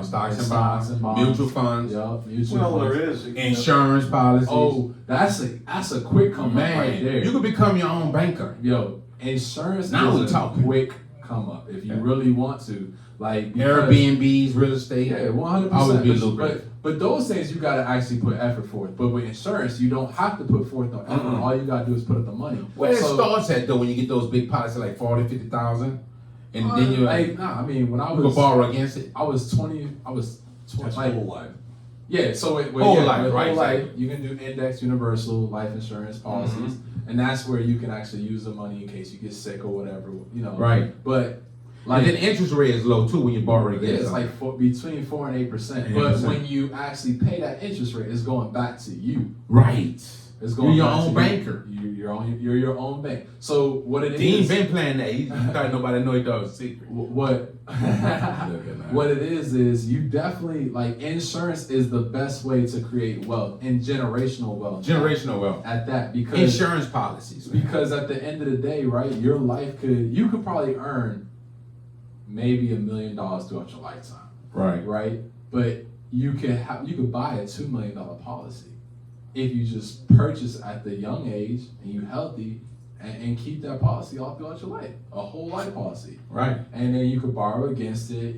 Stocks and bonds, mutual funds, Yeah, mutual Well, funds. there is. insurance policies. Oh, that's a quick come up right man, there. you could become your own banker. Yo, insurance Now is we're a talking. quick come up if you really want to. Like because- Airbnbs, real estate. Yeah, 100%. Always be But- lucrative. But those things you gotta actually put effort forth. But with insurance, you don't have to put forth no effort. All you gotta do is put up the money. Where it So- starts at though, when you get those big policies like 40, 50,000, and then you're like, I mean, when I you was can borrow against it. I was 20. That's Like, whole life. yeah. So with Whole with life, whole right, life, exactly. you can do index universal life insurance policies, and that's where you can actually use the money in case you get sick or whatever. Right. But And then interest rate is low too when you borrow yeah, against it's something. like between 4% and 8%. 8%. But when you actually pay that interest rate, it's going back to you. Right. It's going You're your back own to banker. You're your own bank. So what it Dean is? been playing that. He thought nobody know he thought it was a secret. What that. what it is you definitely like insurance is the best way to create wealth and generational wealth. Generational wealth. At that because Insurance policies. Man. because at the end of the day, right, your life you could probably earn maybe $1 million throughout your lifetime, Right. right? But you could buy a $2 million policy if you just purchase at the young age and you healthy and keep that policy all throughout your life, a whole life policy. Right. And then you could borrow against it,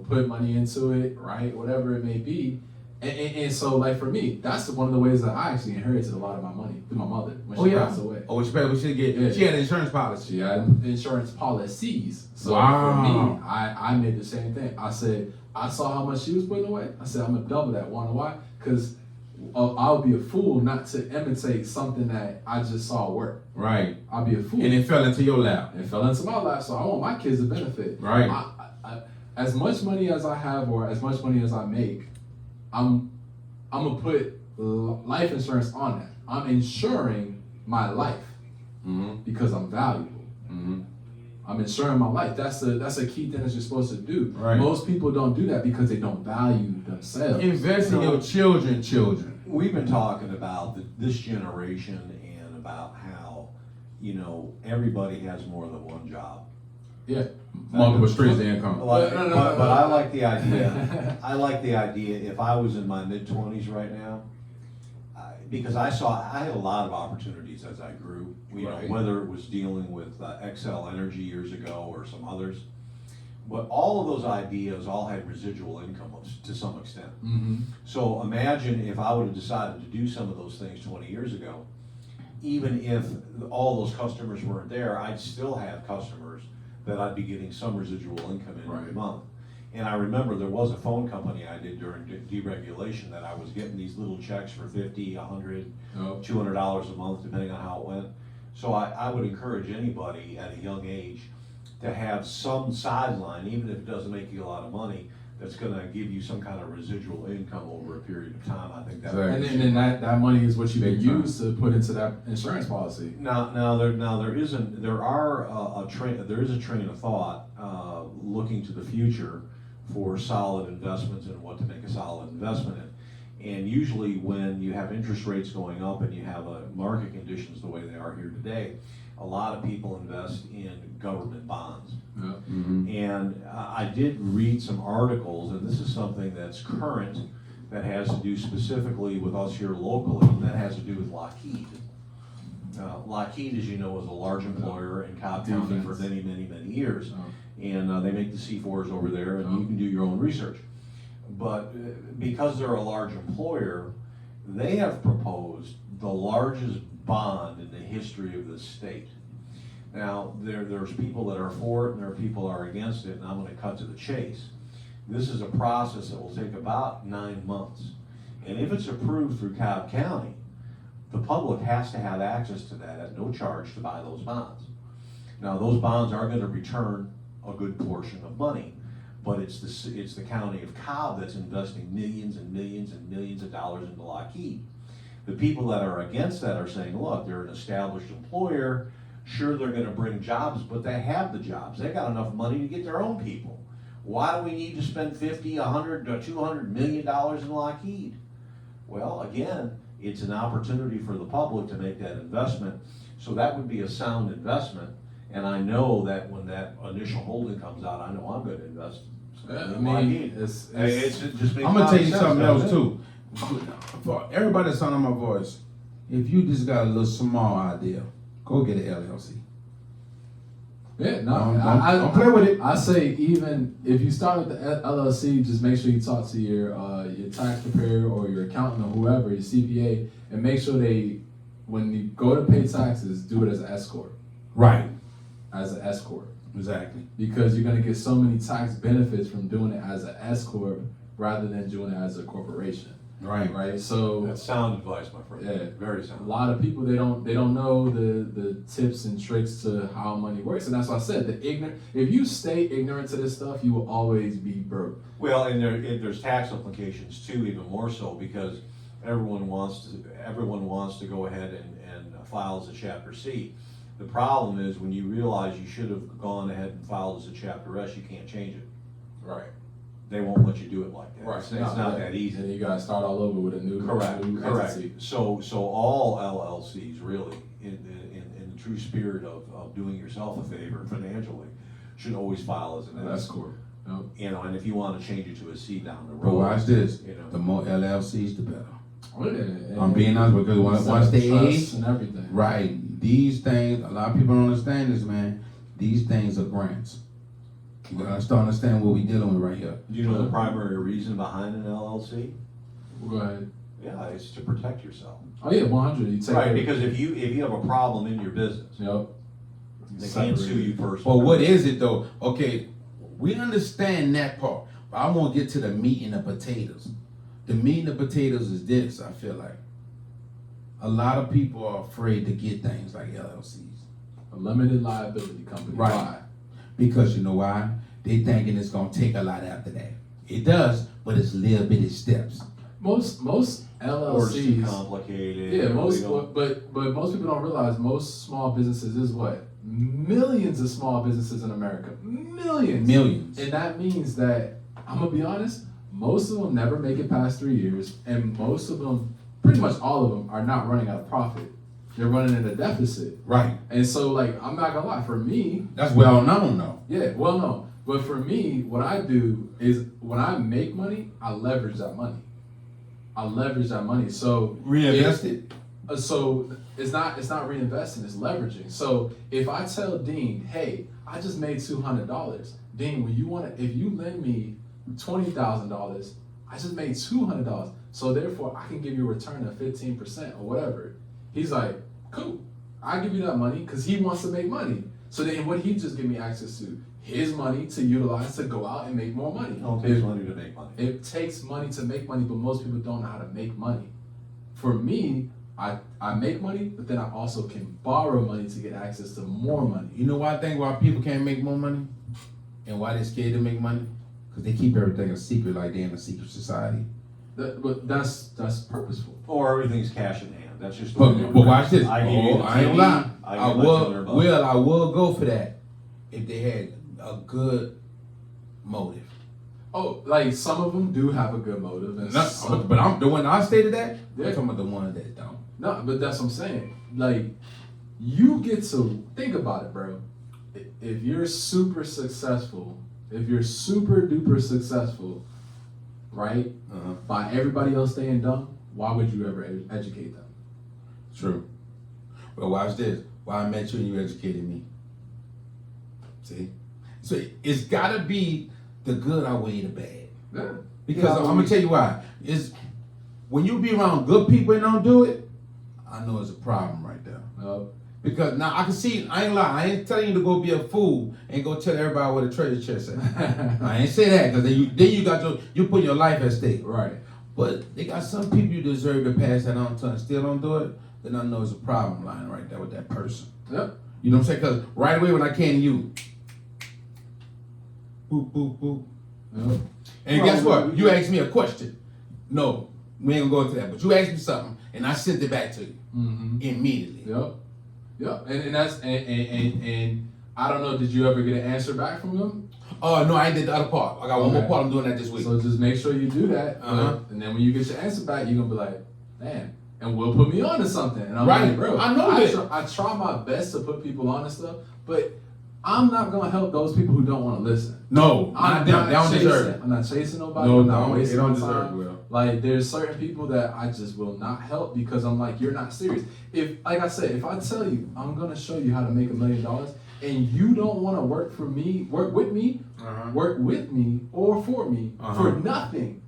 put money into it, right? Whatever it may be. And so, like for me, that's one of the ways that I actually inherited a lot of my money through my mother when she passed away. Oh, we should get. Yeah. She had an insurance policy. She had insurance policies. So Wow. for me, I made the same thing. I said, I saw how much she was putting away. I said, I'm gonna double that. Wanna why? Because I would be a fool not to imitate something that I just saw work. Right. I'd be a fool. And it fell into your lap. It fell into my lap, so I want my kids to benefit. Right. I, as much money as I have or as much money as I make, I'm gonna put life insurance on that. I'm insuring my life Mm-hmm. because I'm valuable. Mm-hmm. I'm insuring my life. That's a key thing that you're supposed to do. Right. Most people don't do that because they don't value themselves. Invest in your children. We've been talking about this generation and about how, everybody has more than one job. Yeah. Multiple streams of income. But No. I like the idea. I like the idea. If I was in my mid-20s right now, because I had a lot of opportunities as I grew. Right. Whether it was dealing with Xcel Energy years ago or some others, but all of those ideas all had residual income to some extent. Mm-hmm. So imagine if I would have decided to do some of those things 20 years ago, even if all those customers weren't there, I'd still have customers that I'd be getting some residual income in every month. And I remember there was a phone company I did during deregulation that I was getting these little checks for $50, $100, $200 a month, depending on how it went. So I would encourage anybody at a young age to have some sideline, even if it doesn't make you a lot of money, that's gonna give you some kind of residual income over a period of time. I think that. Exactly. And then that money is what you can Big time. use to put into that insurance policy. There is a train of thought looking to the future for solid investments and what to make a solid investment in. And usually when you have interest rates going up and you have market conditions the way they are here today, a lot of people invest in government bonds. Yeah. Mm-hmm. And I did read some articles, and this is something that's current, that has to do specifically with us here locally, and that has to do with Lockheed. Lockheed, as you know, is a large employer in Cobb County for many, many, many years. And they make the C4s over there, and you can do your own research. But because they're a large employer, they have proposed the largest bond in the history of the state. Now, there's people that are for it and there are people that are against it, and I'm going to cut to the chase. This is a process that will take about 9 months. And if it's approved through Cobb County, the public has to have access to that at no charge to buy those bonds. Now, those bonds are going to return a good portion of money, but it's the county of Cobb that's investing millions and millions and millions of dollars into Lockheed. The people that are against that are saying, look, they're an established employer, sure they're gonna bring jobs, but they have the jobs. They got enough money to get their own people. Why do we need to spend 50, 100, or $200 million in Lockheed? Well, again, it's an opportunity for the public to make that investment, so that would be a sound investment. And I know that when that initial holding comes out, I know I'm gonna invest. I in mean, Lockheed. it's It just makes I'm gonna tell you sense, something doesn't else it? too. For everybody that's on my voice, if you just got a little small idea, go get an LLC. Yeah, no, Don't play with it. I say even if you start with the LLC, just make sure you talk to your tax preparer or your accountant or whoever, your CPA, and make sure when you go to pay taxes, do it as an S corp. Right. As an S corp, Exactly. because you're gonna get so many tax benefits from doing it as an S corp rather than doing it as a corporation. Right. Right. So That's sound advice, my friend. Yeah. Very a sound. lot of people they don't know the tips and tricks to how money works, and that's why I said if you stay ignorant to this stuff, you will always be broke. Well, and there's tax implications too, even more so, because everyone wants to go ahead and file as a Chapter C. The problem is when you realize you should have gone ahead and filed as a Chapter S, you can't change it. Right. They won't let you do it like that. Right. It's not that easy. And you gotta start all over with a new Correct. entity. So all LLCs really, in the true spirit of doing yourself a favor financially, should always file as an S. corp. Nope. And if you want to change it to a C down the road. But watch this. You know. The more LLCs, the better. And I'm being honest, because once they trust age, and everything. right, these things, a lot of people don't understand this, man. These things are grants. You gotta start understanding what we're dealing with right here. Do you know the primary reason behind an LLC? Go ahead. Yeah, it's to protect yourself. Oh yeah, 100. You take Right, it. because if you have a problem in your business, Yep. they can't sue you personally. But what is it though? Okay, we understand that part, but I want to get to the meat and the potatoes. The meat and the potatoes is this, I feel like. A lot of people are afraid to get things like LLCs. A limited liability company. Right. Why? Because you know why? They thinking it's gonna take a lot after that. It does, but it's little bitty steps. Most Or it's too LLCs. complicated. Yeah, or most they don't- but most people don't realize most small businesses is what? Millions of small businesses in America. Millions. Millions. And that means that I'm gonna be honest, most of them never make it past 3 years, and most of them, pretty much all of them, are not running at a profit. They're running at a deficit. Right. And so like I'm not gonna lie, for me, That's well known though. yeah, well no. But for me, what I do is when I make money, I leverage that money. I leverage that money. So Reinvest it. So it's not reinvesting, it's leveraging. So if I tell Dean, hey, I just made $200, Dean, if you lend me $20,000, I just made $200. So therefore I can give you a return of 15% or whatever. He's like, cool, I give you that money because he wants to make money. So then what he just give me access to? His money to utilize to go out and make more money. It don't take money to make money. It takes money to make money, but most people don't know how to make money. For me, I make money, but then I also can borrow money to get access to more money. You know why I think why people can't make more money? And why they're scared to make money? Because they keep everything a secret like they're in a secret society. But that's purposeful. Or everything's cash in hand. That's just. the But, way it but works. watch this. I give you Oh, the I ain't TV, lying. I I give my $200 bucks. I will go for that if they had a good motive. Oh, like some of them do have a good motive, and some, But I'm the one I stated that. Yeah. I'm talking about the ones that don't. no, but that's what I'm saying. Like, you get to think about it, bro. If you're super successful, if you're super duper successful, right, by everybody else staying dumb, why would you ever educate them? True. But watch this. Why I met you and you educated me. See? So it's gotta be the good outweigh the bad. Yeah. Because I'm gonna tell you why. It's when you be around good people and don't do it, I know it's a problem right there. Because now I can see, I ain't lying, I ain't telling you to go be a fool and go tell everybody where the treasure chest at. I ain't say that, because then you put your life at stake. Right. But they got some people you deserve to pass that on to and still don't do it, then I know it's a problem lying right there with that person. Yep. You know what I'm saying? Because right away when I came to you, boop, boop, boop. Yep. And guess what? You asked me a question. No, we ain't gonna go into that, but you asked me something and I sent it back to you immediately. Yep. Yep. And that's and I don't know, did you ever get an answer back from them? Oh, no, I did the other part. I got one more Okay. part I'm doing that this week. So just make sure you do that. And then when you get your answer back, you're gonna be like, man, and will put me on to something. And I'm Right. like, bro, I know that. I try my best to put people on to stuff, but I'm not gonna help those people who don't want to listen. No, not them. They don't deserve it. I'm not chasing nobody. No, I'm not they wasting don't my deserve time. it, Will. Like, there's certain people that I just will not help because I'm like, you're not serious. If, like I said, if I tell you I'm gonna show you how to make $1 million and you don't want to work with me, or for me for nothing,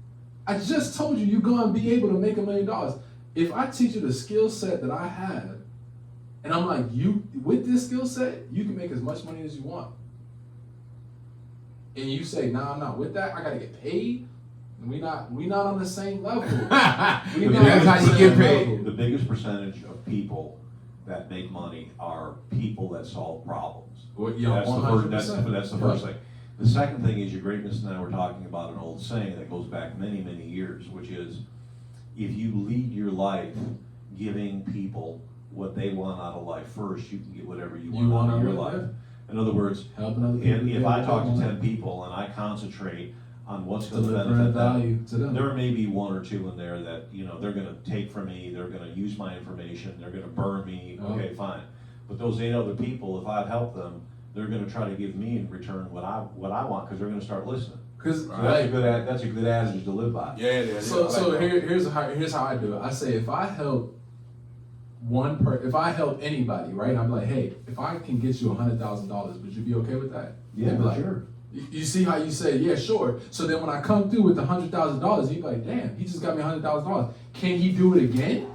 I just told you you're gonna be able to make $1 million. If I teach you the skill set that I have, and I'm like, you with this skill set, you can make as much money as you want. And you say, nah, I'm not with that. I gotta get paid. We not on the same level. That's how you get paid. The biggest percentage of people that make money are people that solve problems. Well, yeah, That's the 100%. that's the first thing. The second thing is your greatness and I were talking about an old saying that goes back many, many years, which is if you lead your life giving people what they want out of life first, you can get whatever you want out of your life. In other words, Helping other people. if I talk to 10 people and I concentrate on what's going to delivering benefit them, value to them. there may be one or two in there that, they're gonna take from me, they're gonna use my information, they're gonna burn me, okay, fine. But those 8 other people, if I've helped them, they're gonna try to give me in return what I want, because they're gonna start listening. Because That's a good adage to live by. Yeah, it is. so here's how I do it. I say if I help if I help anybody, right? I'm like, hey, if I can get you $100,000, would you be okay with that? Yeah, They'd be like, sure. You see how you say, yeah, sure. So then when I come through with the $100,000, you be like, damn, he just got me $100,000. Can he do it again?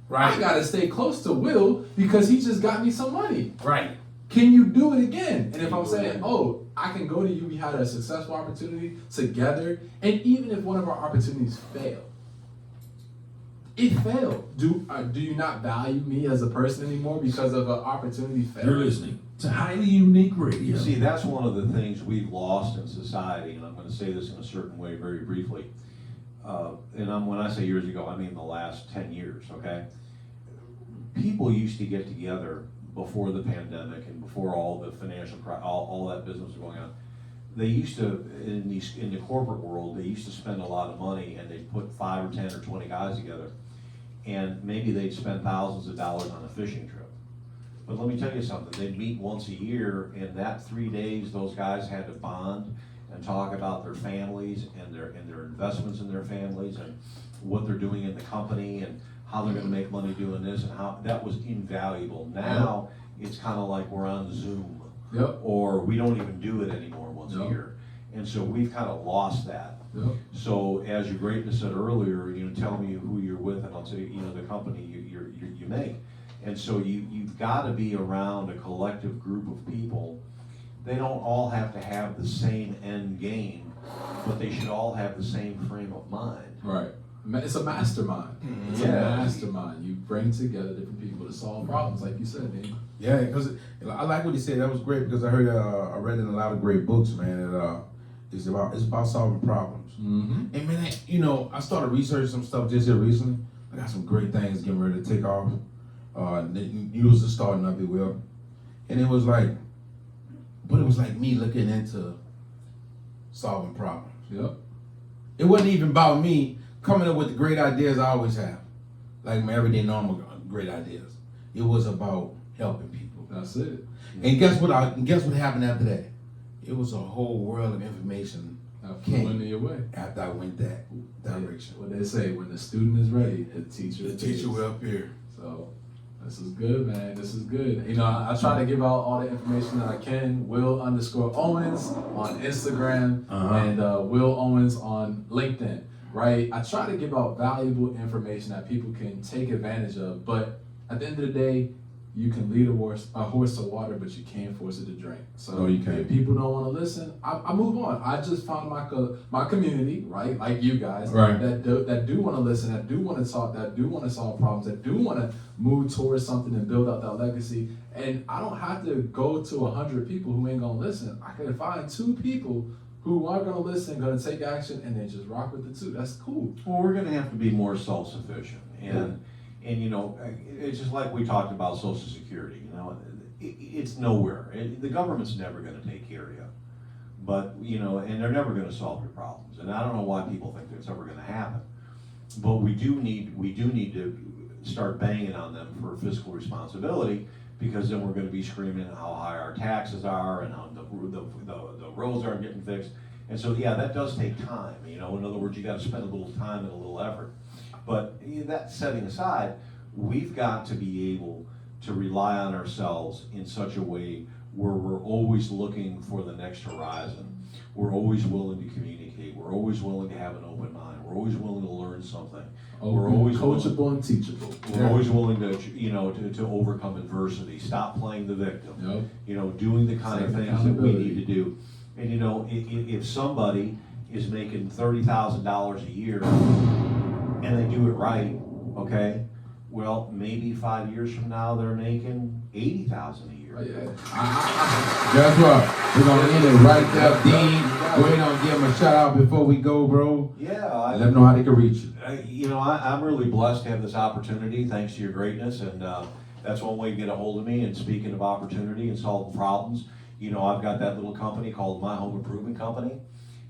Right. I gotta stay close to Will because he just got me some money. Right. Can you do it again? And if I'm saying, oh, I can go to you, we had a successful opportunity together, and even if one of our opportunities fail, it failed. Do you not value me as a person anymore because of an opportunity failed? You're listening to Highly Unique Radio. You see, that's one of the things we've lost in society, and I'm going to say this in a certain way very briefly. When I say years ago, I mean the last 10 years, okay? People used to get together before the pandemic and before all the financial, all that business was going on. They used to, in the corporate world, they used to spend a lot of money, and they'd put 5 or 10 or 20 guys together, and maybe they'd spend thousands of dollars on a fishing trip. But let me tell you something, they'd meet once a year, and that 3 days, those guys had to bond and talk about their families and their investments in their families and what they're doing in the company and how they're gonna make money doing this, and how that was invaluable. Now, it's kind of like we're on Zoom. Yep. Or we don't even do it anymore once a year. And so we've kind of lost that. Yep. So as your greatness said earlier, tell me who you're with, and I'll tell you, the company you make. And so you've got to be around a collective group of people. They don't all have to have the same end game, but they should all have the same frame of mind. Right. It's a mastermind. It's a mastermind. You bring together different people to solve problems, like you said, man. Yeah, because I like what he said. That was great because I heard I read in a lot of great books, man. That it's about solving problems. Mm-hmm. And man, I started researching some stuff just here recently. I got some great things getting ready to take off. News is starting up, it will. And it was like me looking into solving problems. Yep. It wasn't even about me coming up with the great ideas I always have, like my everyday normal great ideas. It was about helping people. That's it. And guess what happened after that? It was a whole world of information Flew into your way. after I went that direction. What they say, when the student is ready, the teacher The teacher will appear. So this is good, man. This is good. I try to give out all the information that I can. Will_Owens on Instagram and Will Owens on LinkedIn. Right? I try to give out valuable information that people can take advantage of. But at the end of the day, you can lead a horse to water, but you can't force it to drink. So No, you can't. if people don't want to listen, I move on. I just found my community, right? Like you guys, Right. that do want to listen, that do want to talk, that do want to solve problems, that do want to move towards something and build out that legacy. And I don't have to go to 100 people who ain't gonna listen. I can find 2 people who are gonna listen, gonna take action, and then just rock with the 2. That's cool. Well, we're going to have to be more self-sufficient, and it's just like we talked about Social Security. It's nowhere. The government's never going to take care of you, but and they're never going to solve your problems. And I don't know why people think that's ever going to happen, but we do need to start banging on them for fiscal responsibility, because then we're going to be screaming how high our taxes are and how the roads aren't getting fixed. And so, yeah, that does take time. In other words, you got to spend a little time and a little effort. But that setting aside, we've got to be able to rely on ourselves in such a way where we're always looking for the next horizon. We're always willing to communicate. We're always willing to have an open mind. We're always willing to learn something. We're always coachable and teachable. We're always willing to overcome adversity. Stop playing the victim. Yep. Doing the kind of Take things that we accountability. need to do. And if somebody is making $30,000 a year and they do it right, okay, well, maybe 5 years from now they're making $80,000 a year. Oh, yeah. Guess what? We're gonna end it right there, Dean. Go ahead and give him a shout out before we go, bro. Yeah, Let them know how they can reach you. I'm really blessed to have this opportunity, thanks to your greatness, and that's one way to get a hold of me. And speaking of opportunity and solving problems, I've got that little company called My Home Improvement Company,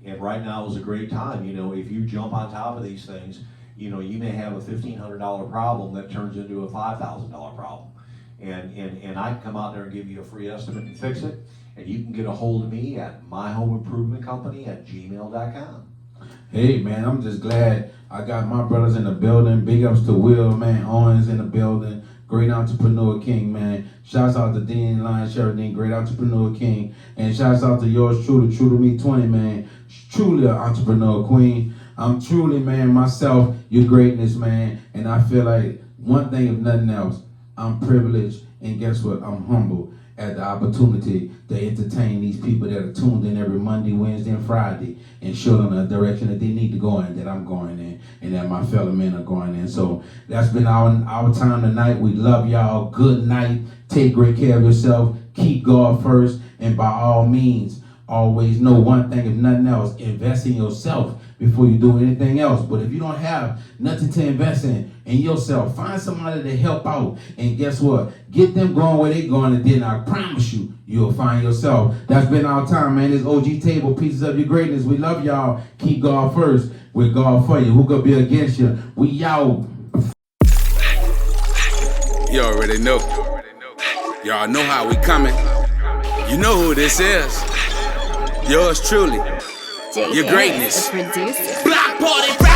and right now is a great time. If you jump on top of these things, you may have a $1,500 problem that turns into a $5,000 problem. And I can come out there and give you a free estimate and fix it. And you can get a hold of me at myhomeimprovementcompany@gmail.com. Hey man, I'm just glad I got my brothers in the building. Big ups to Will, man. Owens in the building. Great Entrepreneur King, man. Shouts out to Dean Lion Sheridan, Great Entrepreneur King. And shouts out to yours truly, True to Me 20, man. Truly an entrepreneur queen. I'm truly, man, myself, your greatness, man. And I feel like one thing, if nothing else, I'm privileged, and guess what? I'm humble at the opportunity to entertain these people that are tuned in every Monday, Wednesday, and Friday and show them the direction that they need to go in, that I'm going in, and that my fellow men are going in. So that's been our time tonight. We love y'all. Good night. Take great care of yourself. Keep God first. And by all means, always know one thing, if nothing else, invest in yourself before you do anything else. But if you don't have nothing to invest in yourself, find somebody to help out. And guess what? Get them going where they going, and then I promise you, you'll find yourself. That's been our time, man. This OG Table, Pieces of Your Greatness. We love y'all. Keep God first. With God for you. Who gonna be against you? We out. You already know. Y'all know how we coming. You know who this is. Yours truly. Your greatness. The producer. Block party Friday.